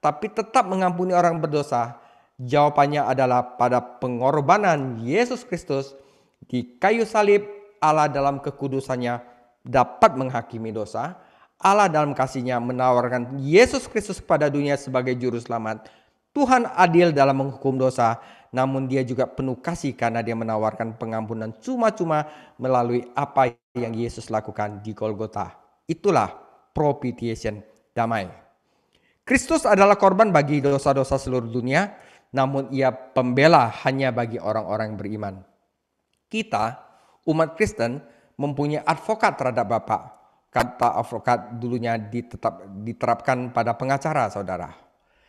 tapi tetap mengampuni orang berdosa? Jawabannya adalah pada pengorbanan Yesus Kristus di kayu salib. Allah dalam kekudusannya dapat menghakimi dosa. Allah dalam kasihnya menawarkan Yesus Kristus kepada dunia sebagai juru selamat. Tuhan adil dalam menghukum dosa, namun dia juga penuh kasih karena dia menawarkan pengampunan cuma-cuma melalui apa yang Yesus lakukan di Golgota. Itulah propitiation, damai. Kristus adalah korban bagi dosa-dosa seluruh dunia, namun ia pembela hanya bagi orang-orang yang beriman. Kita, umat Kristen, mempunyai advokat terhadap Bapa. Kata advokat dulunya diterapkan pada pengacara, saudara.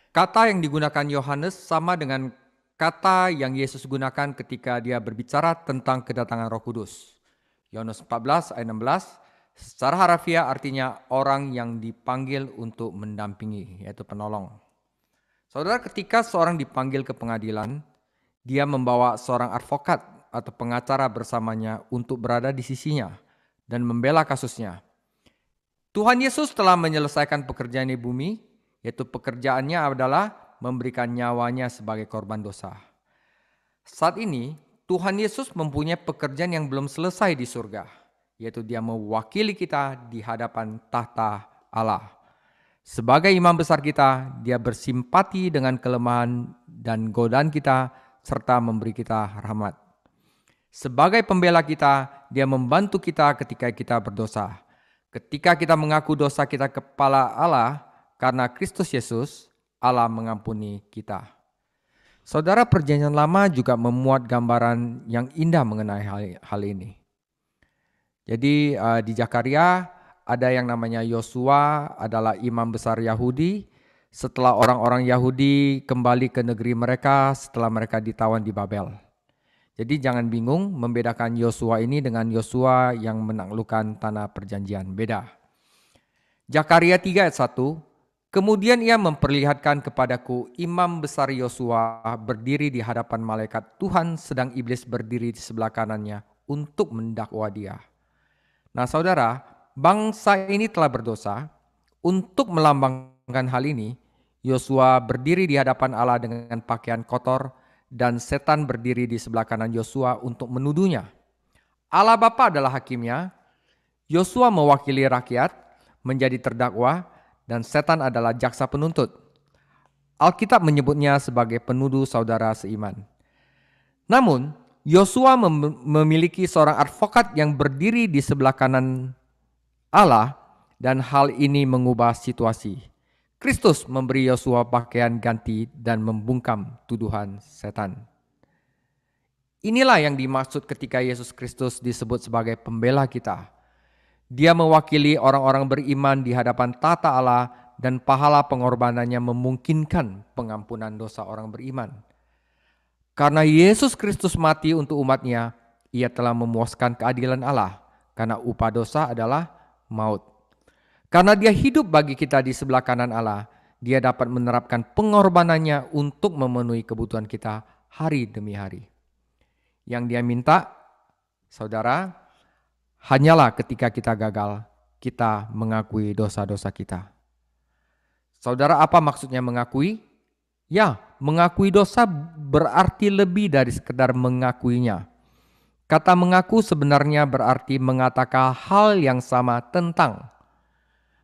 Kata yang digunakan Yohanes sama dengan kata yang Yesus gunakan ketika dia berbicara tentang kedatangan Roh Kudus. Yohanes 14 ayat 16, secara harafiah artinya orang yang dipanggil untuk mendampingi, yaitu penolong. Saudara, ketika seorang dipanggil ke pengadilan, dia membawa seorang advokat atau pengacara bersamanya untuk berada di sisinya dan membela kasusnya. Tuhan Yesus telah menyelesaikan pekerjaan di bumi, yaitu pekerjaannya adalah memberikan nyawanya sebagai korban dosa. Saat ini, Tuhan Yesus mempunyai pekerjaan yang belum selesai di surga, yaitu dia mewakili kita di hadapan tahta Allah. Sebagai imam besar kita, dia bersimpati dengan kelemahan dan godaan kita, serta memberi kita rahmat. Sebagai pembela kita, dia membantu kita ketika kita berdosa. Ketika kita mengaku dosa kita kepada Allah, karena Kristus Yesus, Allah mengampuni kita. Saudara, Perjanjian Lama juga memuat gambaran yang indah mengenai hal ini. Jadi di Zakaria ada yang namanya Yosua, adalah imam besar Yahudi. Setelah orang-orang Yahudi kembali ke negeri mereka setelah mereka ditawan di Babel. Jadi jangan bingung membedakan Yosua ini dengan Yosua yang menaklukkan tanah perjanjian. Beda. Zakaria 3 ayat 1. Kemudian ia memperlihatkan kepadaku imam besar Yosua berdiri di hadapan malaikat Tuhan, sedang iblis berdiri di sebelah kanannya untuk mendakwa dia. Nah saudara, bangsa ini telah berdosa. Untuk melambangkan hal ini, Yosua berdiri di hadapan Allah dengan pakaian kotor, dan setan berdiri di sebelah kanan Yosua untuk menuduhnya. Allah Bapa adalah hakimnya, Yosua mewakili rakyat menjadi terdakwa, dan setan adalah jaksa penuntut. Alkitab menyebutnya sebagai penuduh saudara seiman. Namun, Yosua memiliki seorang advokat yang berdiri di sebelah kanan Allah, dan hal ini mengubah situasi. Kristus memberi Yosua pakaian ganti dan membungkam tuduhan setan. Inilah yang dimaksud ketika Yesus Kristus disebut sebagai pembela kita. Dia mewakili orang-orang beriman di hadapan tahta Allah, dan pahala pengorbanannya memungkinkan pengampunan dosa orang beriman. Karena Yesus Kristus mati untuk umatnya, ia telah memuaskan keadilan Allah, karena upah dosa adalah maut. Karena dia hidup bagi kita di sebelah kanan Allah, dia dapat menerapkan pengorbanannya untuk memenuhi kebutuhan kita hari demi hari. Yang dia minta, saudara, hanyalah ketika kita gagal, kita mengakui dosa-dosa kita. Saudara, apa maksudnya mengakui? Ya, mengakui dosa berarti lebih dari sekedar mengakuinya. Kata mengaku sebenarnya berarti mengatakan hal yang sama tentang.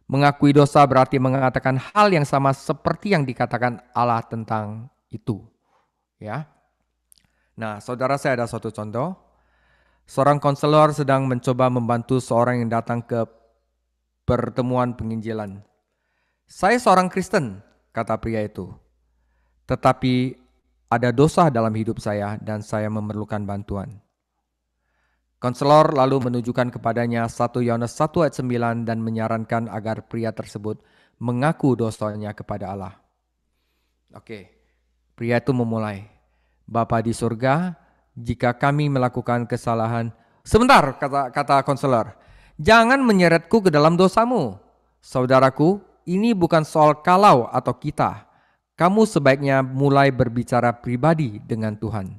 Mengakui dosa berarti mengatakan hal yang sama seperti yang dikatakan Allah tentang itu. Ya. Nah, saudara, saya ada suatu contoh. Seorang konselor sedang mencoba membantu seorang yang datang ke pertemuan penginjilan. Saya seorang Kristen, kata pria itu. Tetapi ada dosa dalam hidup saya dan saya memerlukan bantuan. Konselor lalu menunjukkan kepadanya 1 Yohanes 1 ayat 9 dan menyarankan agar pria tersebut mengaku dosanya kepada Allah. Oke, pria itu memulai. Bapa di surga, jika kami melakukan kesalahan, sebentar, kata konselor, jangan menyeretku ke dalam dosamu. Saudaraku, ini bukan soal kalau atau kita. Kamu sebaiknya mulai berbicara pribadi dengan Tuhan.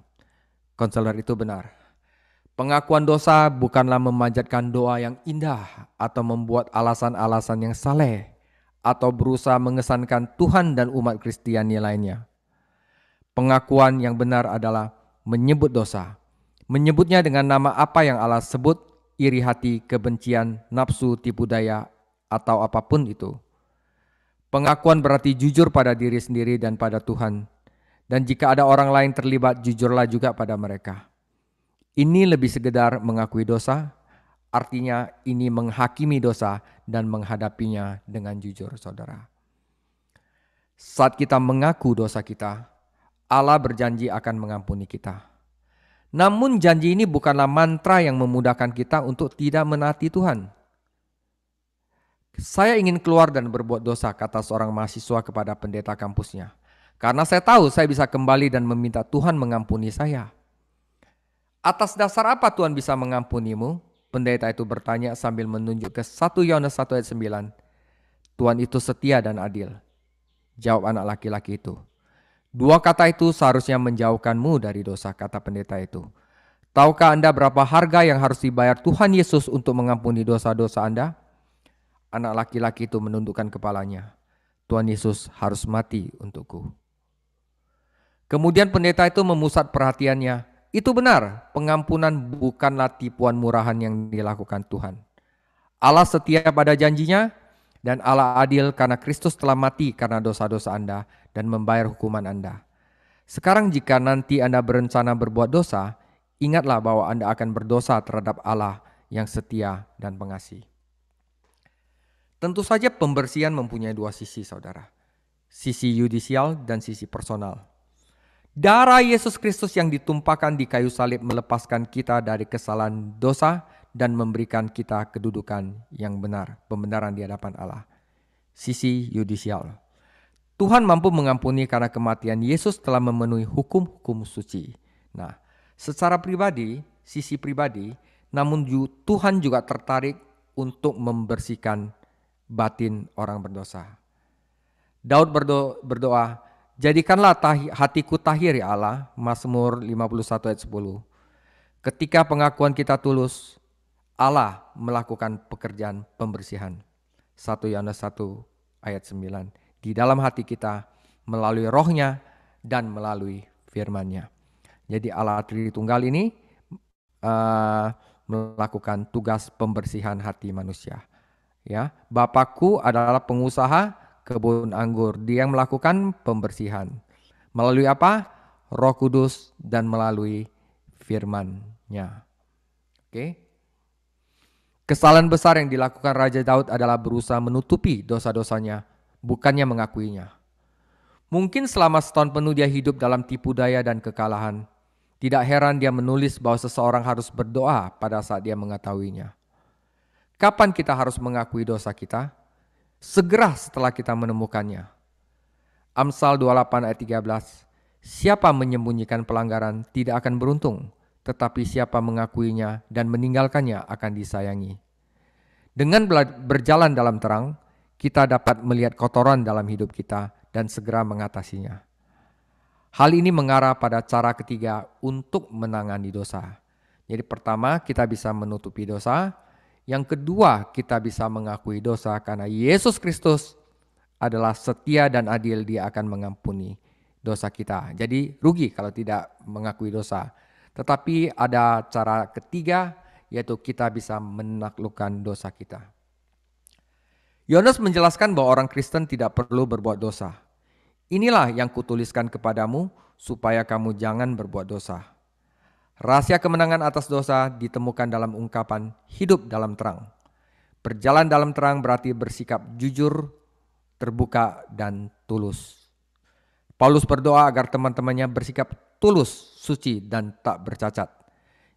Konselor itu benar. Pengakuan dosa bukanlah memanjatkan doa yang indah atau membuat alasan-alasan yang saleh atau berusaha mengesankan Tuhan dan umat Kristiani lainnya. Pengakuan yang benar adalah menyebut dosa. Menyebutnya dengan nama apa yang Allah sebut, iri hati, kebencian, nafsu, tipu daya, atau apapun itu. Pengakuan berarti jujur pada diri sendiri dan pada Tuhan. Dan jika ada orang lain terlibat, jujurlah juga pada mereka. Ini lebih sekedar mengakui dosa, artinya ini menghakimi dosa dan menghadapinya dengan jujur, saudara. Saat kita mengaku dosa kita, Allah berjanji akan mengampuni kita. Namun janji ini bukanlah mantra yang memudahkan kita untuk tidak menaati Tuhan. Saya ingin keluar dan berbuat dosa, kata seorang mahasiswa kepada pendeta kampusnya. Karena saya tahu saya bisa kembali dan meminta Tuhan mengampuni saya. Atas dasar apa Tuhan bisa mengampunimu? Pendeta itu bertanya sambil menunjuk ke 1 Yohanes 1 ayat 9. Tuhan itu setia dan adil. Jawab anak laki-laki itu. Dua kata itu seharusnya menjauhkanmu dari dosa, kata pendeta itu. Tahukah Anda berapa harga yang harus dibayar Tuhan Yesus untuk mengampuni dosa-dosa Anda? Anak laki-laki itu menundukkan kepalanya. Tuhan Yesus harus mati untukku. Kemudian pendeta itu memusat perhatiannya. Itu benar, pengampunan bukanlah tipuan murahan yang dilakukan Tuhan. Allah setia pada janjinya dan Allah adil karena Kristus telah mati karena dosa-dosa Anda dan membayar hukuman Anda. Sekarang jika nanti Anda berencana berbuat dosa, ingatlah bahwa Anda akan berdosa terhadap Allah yang setia dan pengasih. Tentu saja pembersihan mempunyai dua sisi, saudara. Sisi yudisial dan sisi personal. Darah Yesus Kristus yang ditumpahkan di kayu salib melepaskan kita dari kesalahan dosa dan memberikan kita kedudukan yang benar, pembenaran di hadapan Allah. Sisi yudisial. Tuhan mampu mengampuni karena kematian Yesus telah memenuhi hukum-hukum suci. Nah, secara pribadi, sisi pribadi, namun Tuhan juga tertarik untuk membersihkan batin orang berdosa. Daud berdoa, jadikanlah hatiku tahir ya Allah, Mazmur 51 ayat 10. Ketika pengakuan kita tulus, Allah melakukan pekerjaan pembersihan. 1 Yohanes 1 ayat 9. Di dalam hati kita melalui rohnya dan melalui firman-Nya. Jadi Allah Tritunggal ini melakukan tugas pembersihan hati manusia. Ya, Bapakku adalah pengusaha kebun anggur. Dia yang melakukan pembersihan. Melalui apa? Roh Kudus dan melalui firman-Nya. Oke. Kesalahan besar yang dilakukan Raja Daud adalah berusaha menutupi dosa-dosanya, bukannya mengakuinya. Mungkin selama setahun penuh dia hidup dalam tipu daya dan kekalahan. Tidak heran dia menulis bahwa seseorang harus berdoa pada saat dia mengetahuinya. Kapan kita harus mengakui dosa kita? Segera setelah kita menemukannya. Amsal 28 ayat 13. Siapa menyembunyikan pelanggaran tidak akan beruntung, tetapi siapa mengakuinya dan meninggalkannya akan disayangi. Dengan berjalan dalam terang, kita dapat melihat kotoran dalam hidup kita dan segera mengatasinya. Hal ini mengarah pada cara ketiga untuk menangani dosa. Jadi pertama, kita bisa menutupi dosa. Yang kedua, kita bisa mengakui dosa karena Yesus Kristus adalah setia dan adil, dia akan mengampuni dosa kita. Jadi rugi kalau tidak mengakui dosa. Tetapi ada cara ketiga, yaitu kita bisa menaklukkan dosa kita. Yohanes menjelaskan bahwa orang Kristen tidak perlu berbuat dosa. Inilah yang kutuliskan kepadamu supaya kamu jangan berbuat dosa. Rahasia kemenangan atas dosa ditemukan dalam ungkapan hidup dalam terang. Berjalan dalam terang berarti bersikap jujur, terbuka, dan tulus. Paulus berdoa agar teman-temannya bersikap tulus, suci, dan tak bercacat.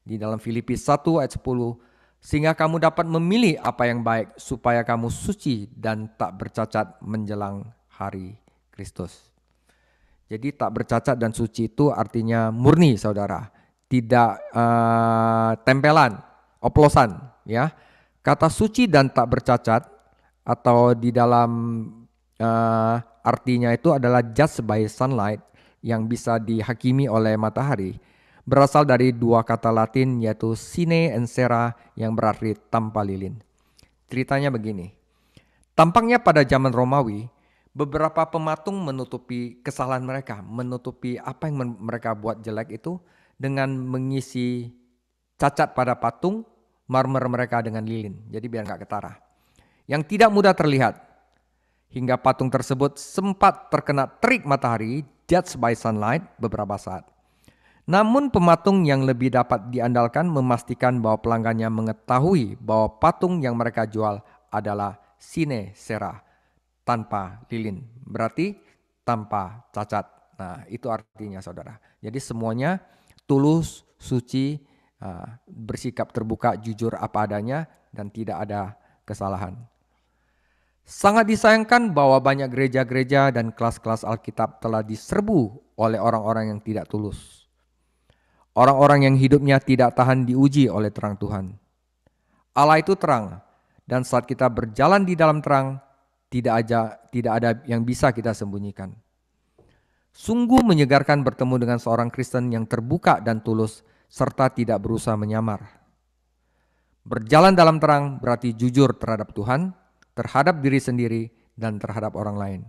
Di dalam Filipi 1 ayat 10, sehingga kamu dapat memilih apa yang baik supaya kamu suci dan tak bercacat menjelang hari Kristus. Jadi tak bercacat dan suci itu artinya murni, saudara. Tidak tempelan, oplosan, ya. Kata suci dan tak bercacat atau di dalam artinya itu adalah just by sunlight yang bisa dihakimi oleh matahari. Berasal dari dua kata Latin yaitu sine and sera yang berarti tanpa lilin. Ceritanya begini. Tampaknya pada zaman Romawi, beberapa pematung menutupi kesalahan mereka, menutupi apa yang mereka buat jelek itu dengan mengisi cacat pada patung marmer mereka dengan lilin. Jadi biar gak ketara. Yang tidak mudah terlihat. Hingga patung tersebut sempat terkena terik matahari, judged by sunlight, beberapa saat. Namun pematung yang lebih dapat diandalkan memastikan bahwa pelanggannya mengetahui bahwa patung yang mereka jual adalah sine sera, tanpa lilin, berarti tanpa cacat. Nah, itu artinya saudara. Jadi semuanya tulus, suci, bersikap terbuka, jujur apa adanya, dan tidak ada kesalahan. Sangat disayangkan bahwa banyak gereja-gereja dan kelas-kelas Alkitab telah diserbu oleh orang-orang yang tidak tulus. Orang-orang yang hidupnya tidak tahan diuji oleh terang Tuhan. Allah itu terang, dan saat kita berjalan di dalam terang, tidak ada yang bisa kita sembunyikan. Sungguh menyegarkan bertemu dengan seorang Kristen yang terbuka dan tulus, serta tidak berusaha menyamar. Berjalan dalam terang berarti jujur terhadap Tuhan, terhadap diri sendiri, dan terhadap orang lain.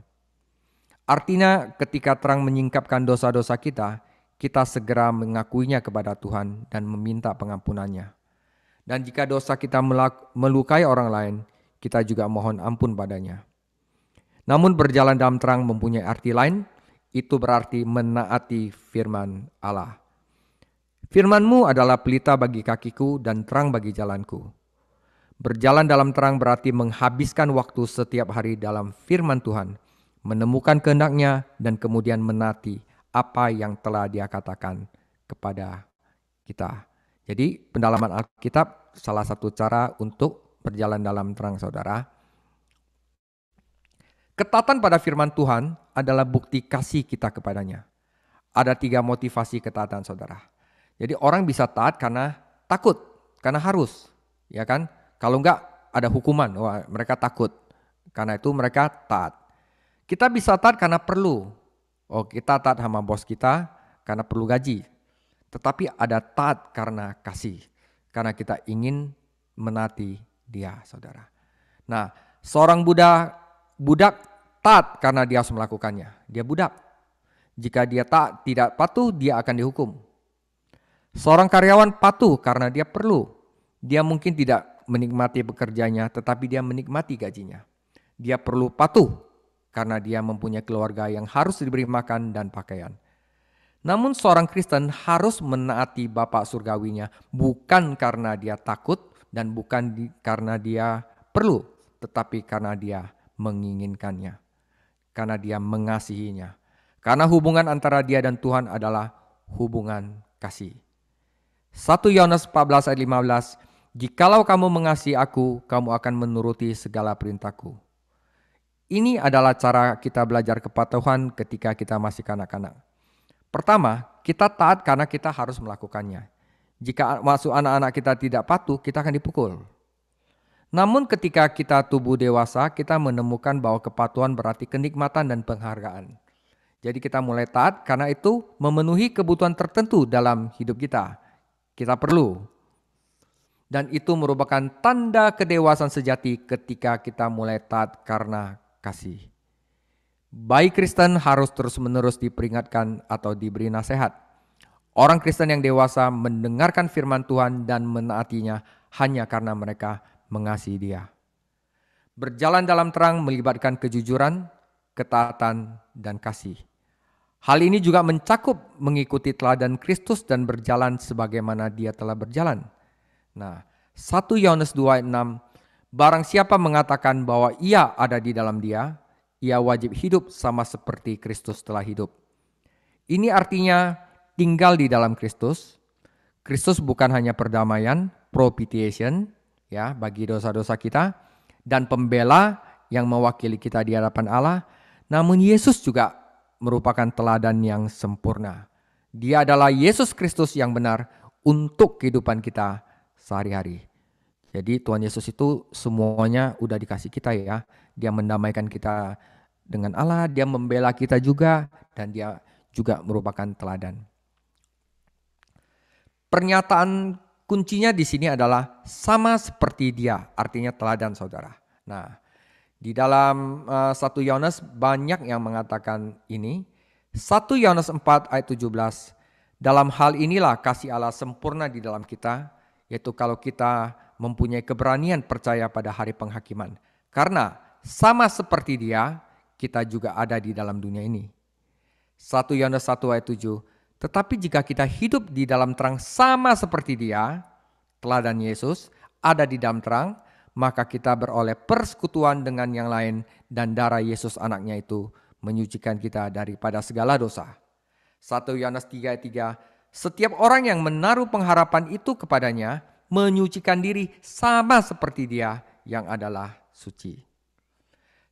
Artinya ketika terang menyingkapkan dosa-dosa kita, kita segera mengakuinya kepada Tuhan dan meminta pengampunannya. Dan jika dosa kita melukai orang lain, kita juga mohon ampun padanya. Namun berjalan dalam terang mempunyai arti lain, itu berarti menaati firman Allah. Firman-Mu adalah pelita bagi kakiku dan terang bagi jalanku. Berjalan dalam terang berarti menghabiskan waktu setiap hari dalam firman Tuhan, menemukan kehendak-Nya dan kemudian menaati apa yang telah Dia katakan kepada kita. Jadi pendalaman Alkitab salah satu cara untuk berjalan dalam terang, saudara. Ketaatan pada firman Tuhan adalah bukti kasih kita kepadanya. Ada 3 motivasi ketaatan, saudara. Jadi orang bisa taat karena takut, karena harus, ya kan? Kalau enggak ada hukuman, wah mereka takut. Karena itu mereka taat. Kita bisa taat karena perlu. Oh, kita taat sama bos kita karena perlu gaji. Tetapi ada taat karena kasih. Karena kita ingin menaati Dia, saudara. Nah, seorang budak taat karena dia harus melakukannya. Dia budak. Jika dia tidak patuh, dia akan dihukum. Seorang karyawan patuh karena dia perlu. Dia mungkin tidak menikmati pekerjaannya, tetapi dia menikmati gajinya. Dia perlu patuh karena dia mempunyai keluarga yang harus diberi makan dan pakaian. Namun seorang Kristen harus menaati Bapa surgawinya bukan karena dia takut dan bukan karena dia perlu, tetapi karena dia menginginkannya, karena dia mengasihinya. Karena hubungan antara dia dan Tuhan adalah hubungan kasih. 1 Yohanes 14 ayat 15, jikalau kamu mengasihi aku, kamu akan menuruti segala perintahku. Ini adalah cara kita belajar kepatuhan ketika kita masih kanak-kanak. Pertama, kita taat karena kita harus melakukannya. Jika masuk anak-anak kita tidak patuh, kita akan dipukul. Namun ketika kita tubuh dewasa, kita menemukan bahwa kepatuhan berarti kenikmatan dan penghargaan. Jadi kita mulai taat karena itu memenuhi kebutuhan tertentu dalam hidup kita. Kita perlu. Dan itu merupakan tanda kedewasaan sejati ketika kita mulai taat karena kasih. Baik Kristen harus terus-menerus diperingatkan atau diberi nasihat. Orang Kristen yang dewasa mendengarkan firman Tuhan dan menaatinya hanya karena mereka mengasihi Dia. Berjalan dalam terang melibatkan kejujuran, ketaatan, dan kasih. Hal ini juga mencakup mengikuti teladan Kristus dan berjalan sebagaimana Dia telah berjalan. Nah, 1 Yohanes 2 ayat 6, barang siapa mengatakan bahwa ia ada di dalam Dia, ia wajib hidup sama seperti Kristus telah hidup. Ini artinya tinggal di dalam Kristus. Kristus bukan hanya perdamaian, propitiation, ya, bagi dosa-dosa kita, dan pembela yang mewakili kita di hadapan Allah, namun Yesus juga merupakan teladan yang sempurna. Dia adalah Yesus Kristus yang benar untuk kehidupan kita sehari-hari. Jadi Tuhan Yesus itu semuanya udah dikasih kita ya. Dia mendamaikan kita dengan Allah, Dia membela kita juga, dan Dia juga merupakan teladan. Pernyataan kuncinya di sini adalah sama seperti Dia, artinya teladan, saudara. Nah, di dalam 1 Yohanes banyak yang mengatakan ini. 1 Yohanes 4 ayat 17, dalam hal inilah kasih Allah sempurna di dalam kita, yaitu kalau kita mempunyai keberanian percaya pada hari penghakiman. Karena sama seperti Dia, kita juga ada di dalam dunia ini. 1 Yohanes 1 ayat 7, tetapi jika kita hidup di dalam terang sama seperti Dia, teladan Yesus, ada di dalam terang, maka kita beroleh persekutuan dengan yang lain dan darah Yesus anaknya itu menyucikan kita daripada segala dosa. 1 Yohanes 3 ayat 3, setiap orang yang menaruh pengharapan itu kepadanya menyucikan diri sama seperti Dia yang adalah suci.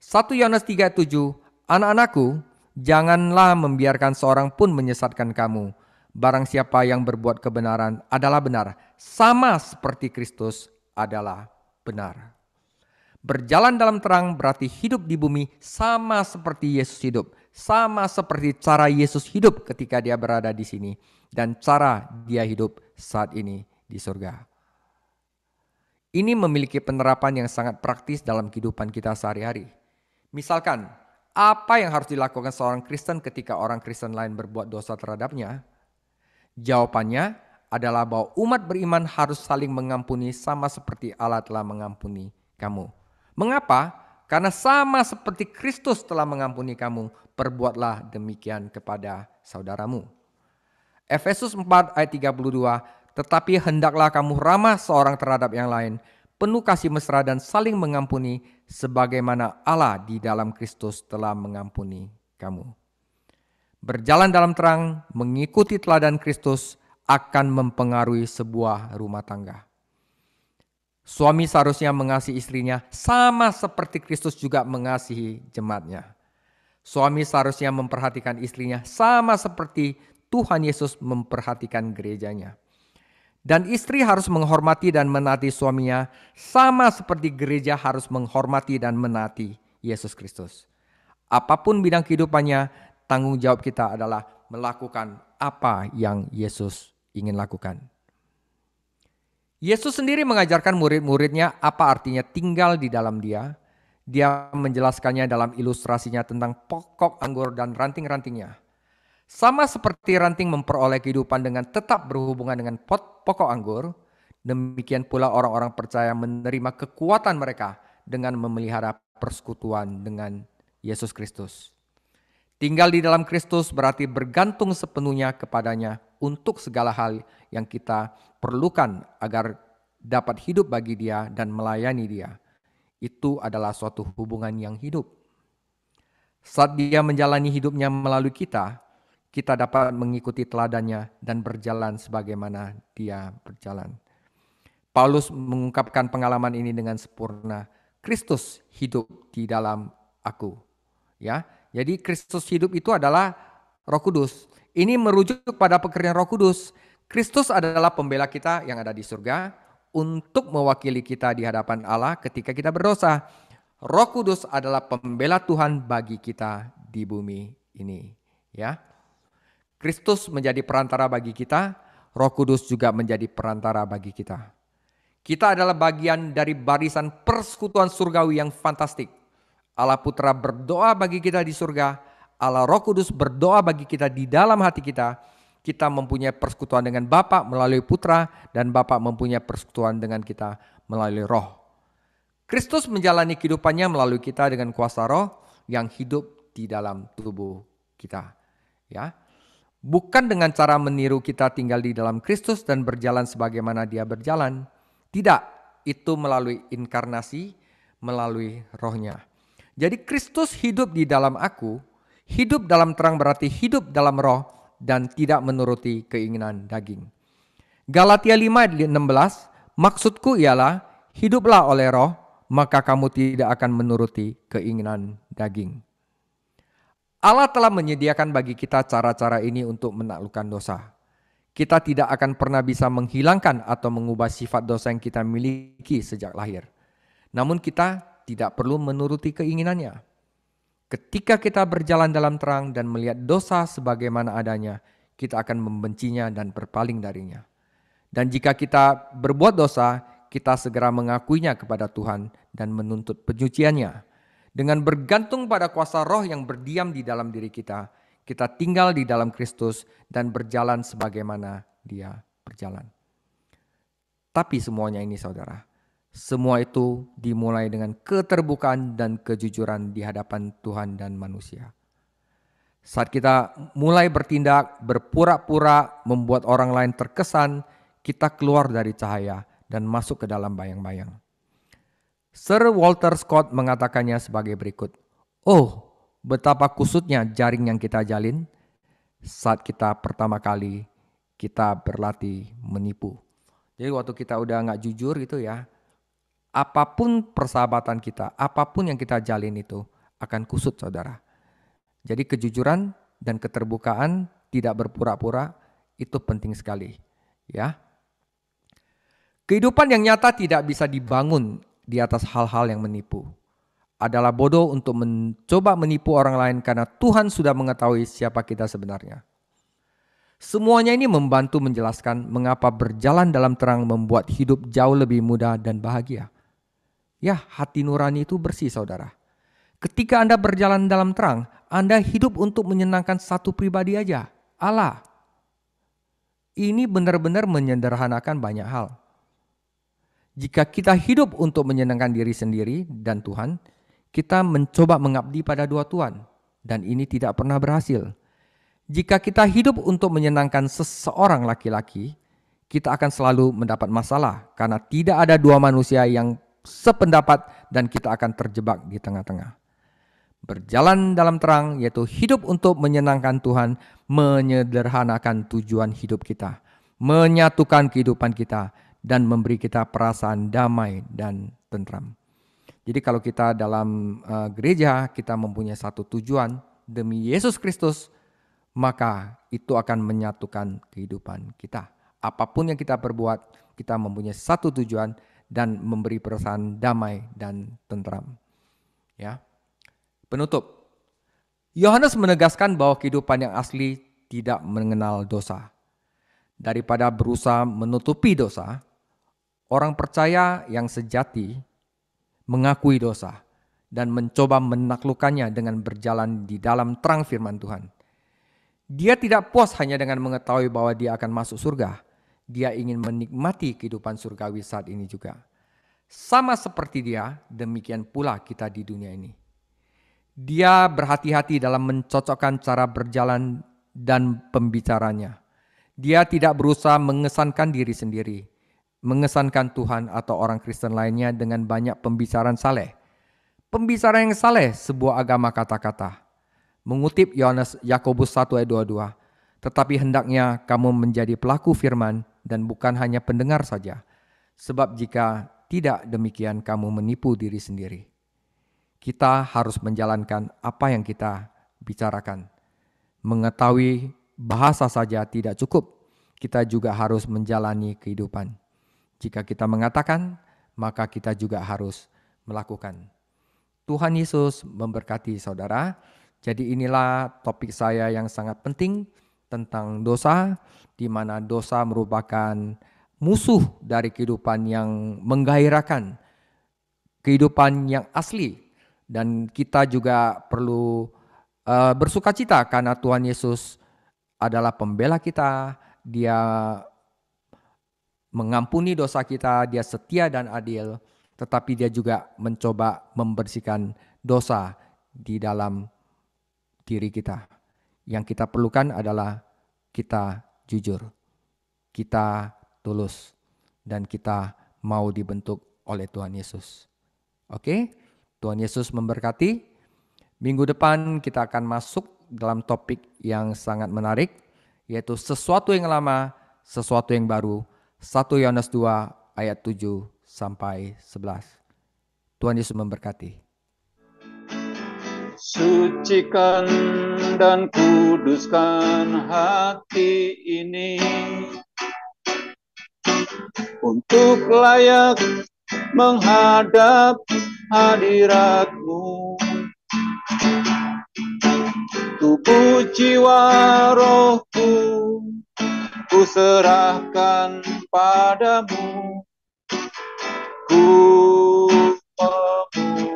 1 Yohanes 3:7, anak-anakku, janganlah membiarkan seorang pun menyesatkan kamu. Barang siapa yang berbuat kebenaran adalah benar, sama seperti Kristus adalah benar. Berjalan dalam terang berarti hidup di bumi sama seperti Yesus hidup. Sama seperti cara Yesus hidup ketika dia berada di sini. Dan cara dia hidup saat ini di surga. Ini memiliki penerapan yang sangat praktis dalam kehidupan kita sehari-hari. Misalkan, apa yang harus dilakukan seorang Kristen ketika orang Kristen lain berbuat dosa terhadapnya? Jawabannya adalah bahwa umat beriman harus saling mengampuni sama seperti Allah telah mengampuni kamu. Mengapa? Karena sama seperti Kristus telah mengampuni kamu, perbuatlah demikian kepada saudaramu. Efesus 4 ayat 32, tetapi hendaklah kamu ramah seorang terhadap yang lain, penuh kasih mesra dan saling mengampuni, sebagaimana Allah di dalam Kristus telah mengampuni kamu. Berjalan dalam terang, mengikuti teladan Kristus akan mempengaruhi sebuah rumah tangga. Suami seharusnya mengasihi istrinya sama seperti Kristus juga mengasihi jemaatnya. Suami seharusnya memperhatikan istrinya sama seperti Tuhan Yesus memperhatikan gerejanya. Dan istri harus menghormati dan menaati suaminya sama seperti gereja harus menghormati dan menaati Yesus Kristus. Apapun bidang kehidupannya, tanggung jawab kita adalah melakukan apa yang Yesus ingin lakukan. Yesus sendiri mengajarkan murid-muridnya apa artinya tinggal di dalam Dia. Dia menjelaskannya dalam ilustrasinya tentang pokok anggur dan ranting-rantingnya. Sama seperti ranting memperoleh kehidupan dengan tetap berhubungan dengan pokok anggur, demikian pula orang-orang percaya menerima kekuatan mereka dengan memelihara persekutuan dengan Yesus Kristus. Tinggal di dalam Kristus berarti bergantung sepenuhnya kepadanya untuk segala hal yang kita perlukan agar dapat hidup bagi Dia dan melayani Dia. Itu adalah suatu hubungan yang hidup. Saat Dia menjalani hidupnya melalui kita dapat mengikuti teladannya dan berjalan sebagaimana Dia berjalan. Paulus mengungkapkan pengalaman ini dengan sempurna. Kristus hidup di dalam aku. Ya, jadi Kristus hidup itu adalah Roh Kudus. Ini merujuk pada pekerjaan Roh Kudus. Kristus adalah pembela kita yang ada di surga untuk mewakili kita di hadapan Allah ketika kita berdosa. Roh Kudus adalah pembela Tuhan bagi kita di bumi ini. Ya, Kristus menjadi perantara bagi kita, Roh Kudus juga menjadi perantara bagi kita. Kita adalah bagian dari barisan persekutuan surgawi yang fantastik. Allah Putra berdoa bagi kita di surga, Allah Roh Kudus berdoa bagi kita di dalam hati kita. Kita mempunyai persekutuan dengan Bapa melalui Putra dan Bapa mempunyai persekutuan dengan kita melalui Roh. Kristus menjalani kehidupannya melalui kita dengan kuasa Roh yang hidup di dalam tubuh kita. Ya. Bukan dengan cara meniru kita tinggal di dalam Kristus dan berjalan sebagaimana Dia berjalan. Tidak, itu melalui inkarnasi, melalui Roh-Nya. Jadi Kristus hidup di dalam aku, hidup dalam terang berarti hidup dalam Roh dan tidak menuruti keinginan daging. Galatia 5:16, maksudku ialah hiduplah oleh Roh, maka kamu tidak akan menuruti keinginan daging. Allah telah menyediakan bagi kita cara-cara ini untuk menaklukkan dosa. Kita tidak akan pernah bisa menghilangkan atau mengubah sifat dosa yang kita miliki sejak lahir. Namun kita tidak perlu menuruti keinginannya. Ketika kita berjalan dalam terang dan melihat dosa sebagaimana adanya, kita akan membencinya dan berpaling darinya. Dan jika kita berbuat dosa, kita segera mengakuinya kepada Tuhan dan menuntut penyuciannya. Dengan bergantung pada kuasa Roh yang berdiam di dalam diri kita, kita tinggal di dalam Kristus dan berjalan sebagaimana Dia berjalan. Tapi semuanya ini saudara, semua itu dimulai dengan keterbukaan dan kejujuran di hadapan Tuhan dan manusia. Saat kita mulai bertindak, berpura-pura membuat orang lain terkesan, kita keluar dari cahaya dan masuk ke dalam bayang-bayang. Sir Walter Scott mengatakannya sebagai berikut. Oh, betapa kusutnya jaring yang kita jalin saat kita pertama kali kita berlatih menipu. Jadi waktu kita udah gak jujur gitu ya, apapun persahabatan kita, apapun yang kita jalin itu akan kusut, saudara. Jadi kejujuran dan keterbukaan, tidak berpura-pura, itu penting sekali. Ya. Kehidupan yang nyata tidak bisa dibangun di atas hal-hal yang menipu. Adalah bodoh untuk mencoba menipu orang lain karena Tuhan sudah mengetahui siapa kita sebenarnya. Semuanya ini membantu menjelaskan mengapa berjalan dalam terang membuat hidup jauh lebih mudah dan bahagia. Ya, hati nurani itu bersih, saudara. Ketika Anda berjalan dalam terang, Anda hidup untuk menyenangkan satu pribadi aja, Allah. Ini benar-benar menyederhanakan banyak hal. Jika kita hidup untuk menyenangkan diri sendiri dan Tuhan, kita mencoba mengabdi pada dua Tuhan, dan ini tidak pernah berhasil. Jika kita hidup untuk menyenangkan seseorang laki-laki, kita akan selalu mendapat masalah karena tidak ada dua manusia yang sependapat dan kita akan terjebak di tengah-tengah. Berjalan dalam terang yaitu hidup untuk menyenangkan Tuhan, menyederhanakan tujuan hidup kita, menyatukan kehidupan kita, dan memberi kita perasaan damai dan tentram. Jadi kalau kita dalam gereja, kita mempunyai satu tujuan demi Yesus Kristus, maka itu akan menyatukan kehidupan kita. Apapun yang kita perbuat, kita mempunyai satu tujuan dan memberi perasaan damai dan tentram. Ya. Penutup. Yohanes menegaskan bahwa kehidupan yang asli tidak mengenal dosa. Daripada berusaha menutupi dosa, orang percaya yang sejati mengakui dosa dan mencoba menaklukkannya dengan berjalan di dalam terang firman Tuhan. Dia tidak puas hanya dengan mengetahui bahwa dia akan masuk surga. Dia ingin menikmati kehidupan surgawi saat ini juga. Sama seperti dia, demikian pula kita di dunia ini. Dia berhati-hati dalam mencocokkan cara berjalan dan pembicaranya. Dia tidak berusaha mengesankan diri sendiri, mengesankan Tuhan atau orang Kristen lainnya dengan banyak pembicaraan saleh. Pembicaraan yang saleh sebuah agama kata-kata. Mengutip Yakobus 1 ayat 22, tetapi hendaknya kamu menjadi pelaku firman dan bukan hanya pendengar saja. Sebab jika tidak demikian kamu menipu diri sendiri. Kita harus menjalankan apa yang kita bicarakan. Mengetahui bahasa saja tidak cukup. Kita juga harus menjalani kehidupan. Jika kita mengatakan, maka kita juga harus melakukan. Tuhan Yesus memberkati saudara. Jadi inilah topik saya yang sangat penting tentang dosa, di mana dosa merupakan musuh dari kehidupan yang menggairahkan, kehidupan yang asli. Dan kita juga perlu bersukacita karena Tuhan Yesus adalah pembela kita. Dia mengampuni dosa kita, dia setia dan adil. Tetapi dia juga mencoba membersihkan dosa di dalam diri kita. Yang kita perlukan adalah kita jujur, kita tulus, dan kita mau dibentuk oleh Tuhan Yesus. Oke? Tuhan Yesus memberkati. Minggu depan kita akan masuk dalam topik yang sangat menarik, yaitu sesuatu yang lama, sesuatu yang baru. 1 Yohanes 2 ayat 7 sampai 11. Tuhan Yesus memberkati. Sucikan dan kuduskan hati ini untuk layak menghadap hadirat-Mu. Tubuh jiwa rohku ku serahkan padamu. Ku memujimu.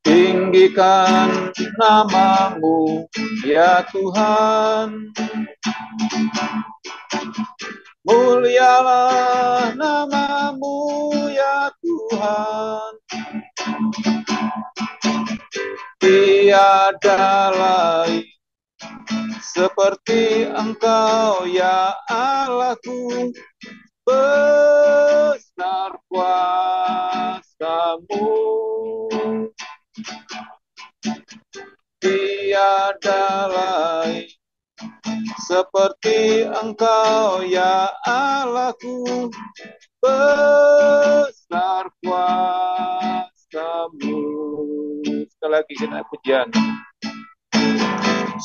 Tinggikan namamu ya Tuhan. Mulialah namamu ya Tuhan. Tiada lain seperti Engkau ya Allahku. Besar kuasa-Mu. Tiada lain seperti Engkau ya Allahku. Besar besar kuasa-Mu. Sekali lagi kita pujian.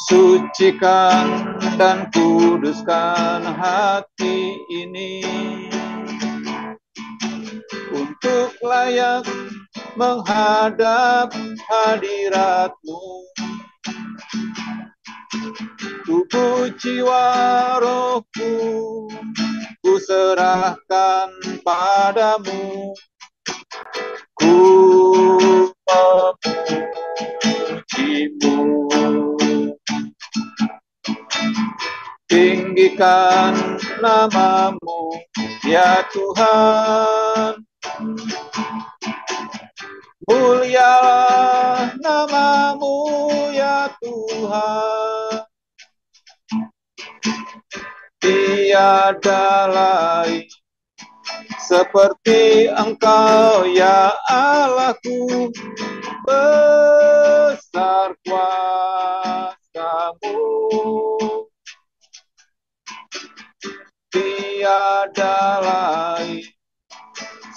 Sucikan dan kuduskan hati ini untuk layak menghadap hadirat-Mu. Tubuh, jiwa, rohku ku serahkan padamu. Ku memuji-Mu. Tinggikan nama-Mu, ya Tuhan. Mulialah nama-Mu, ya Tuhan. Tiada lain seperti Engkau, ya Allahku. Besar kuasa-Mu, tiada lain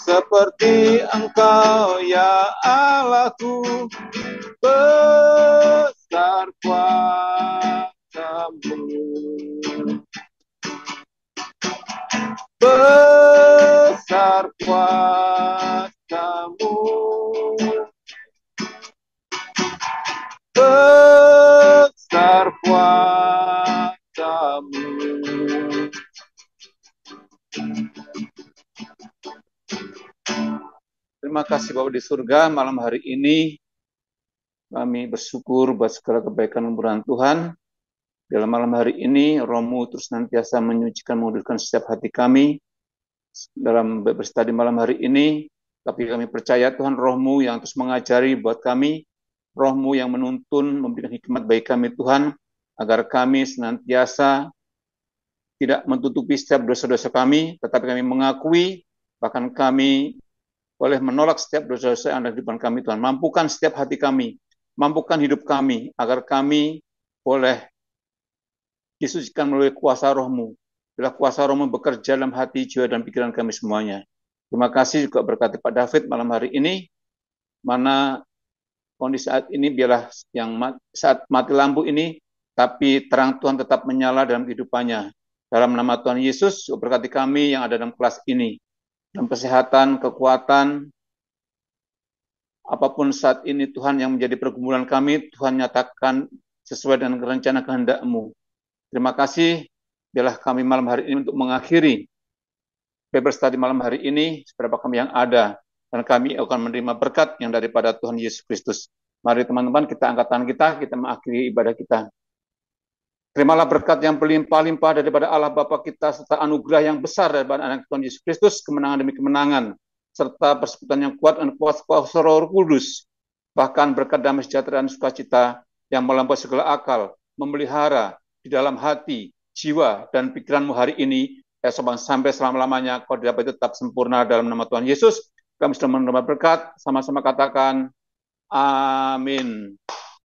seperti Engkau, ya Allahku. Besar kuasa-Mu, besar kuasa-Mu, besar kuasa-Mu. Terima kasih Bapak di surga, malam hari ini kami bersyukur buat segala kebaikan dan Tuhan. Dalam malam hari ini, Roh-Mu terus senantiasa menyucikan, menguduskan setiap hati kami. Dalam berstudi malam hari ini, tapi kami percaya Tuhan, Roh-Mu yang terus mengajari buat kami, Roh-Mu yang menuntun, memberikan hikmat bagi kami Tuhan, agar kami senantiasa tidak menutupi setiap dosa-dosa kami, tetapi kami mengakui, bahkan kami boleh menolak setiap dosa-dosa yang ada di depan kami Tuhan. Mampukan setiap hati kami, mampukan hidup kami, agar kami boleh disucikan melalui kuasa Roh-Mu. Bila kuasa Roh-Mu bekerja dalam hati, jiwa, dan pikiran kami semuanya. Terima kasih juga berkati Pak David malam hari ini, mana kondisi saat ini biarlah yang saat mati lampu ini, tapi terang Tuhan tetap menyala dalam kehidupannya. Dalam nama Tuhan Yesus, berkati kami yang ada dalam kelas ini. Dalam kesehatan, kekuatan, apapun saat ini Tuhan yang menjadi pergumulan kami, Tuhan nyatakan sesuai dengan rencana kehendak-Mu. Terima kasih, biarlah kami malam hari ini untuk mengakhiri Bible Study malam hari ini, seberapa kami yang ada, dan kami akan menerima berkat yang daripada Tuhan Yesus Kristus. Mari teman-teman, kita angkat tangan kita mengakhiri ibadah kita. Terimalah berkat yang berlimpah-limpah daripada Allah Bapa kita, serta anugerah yang besar daripada anak Tuhan Yesus Kristus, kemenangan demi kemenangan, serta persekutuan yang kuat dan kuasa Roh Kudus, bahkan berkat damai sejahtera dan sukacita yang melampaui segala akal, memelihara di dalam hati, jiwa, dan pikiranmu hari ini, sampai selama-lamanya, kau dapat tetap sempurna dalam nama Tuhan Yesus. Kami sudah menerima berkat, sama-sama katakan, amin.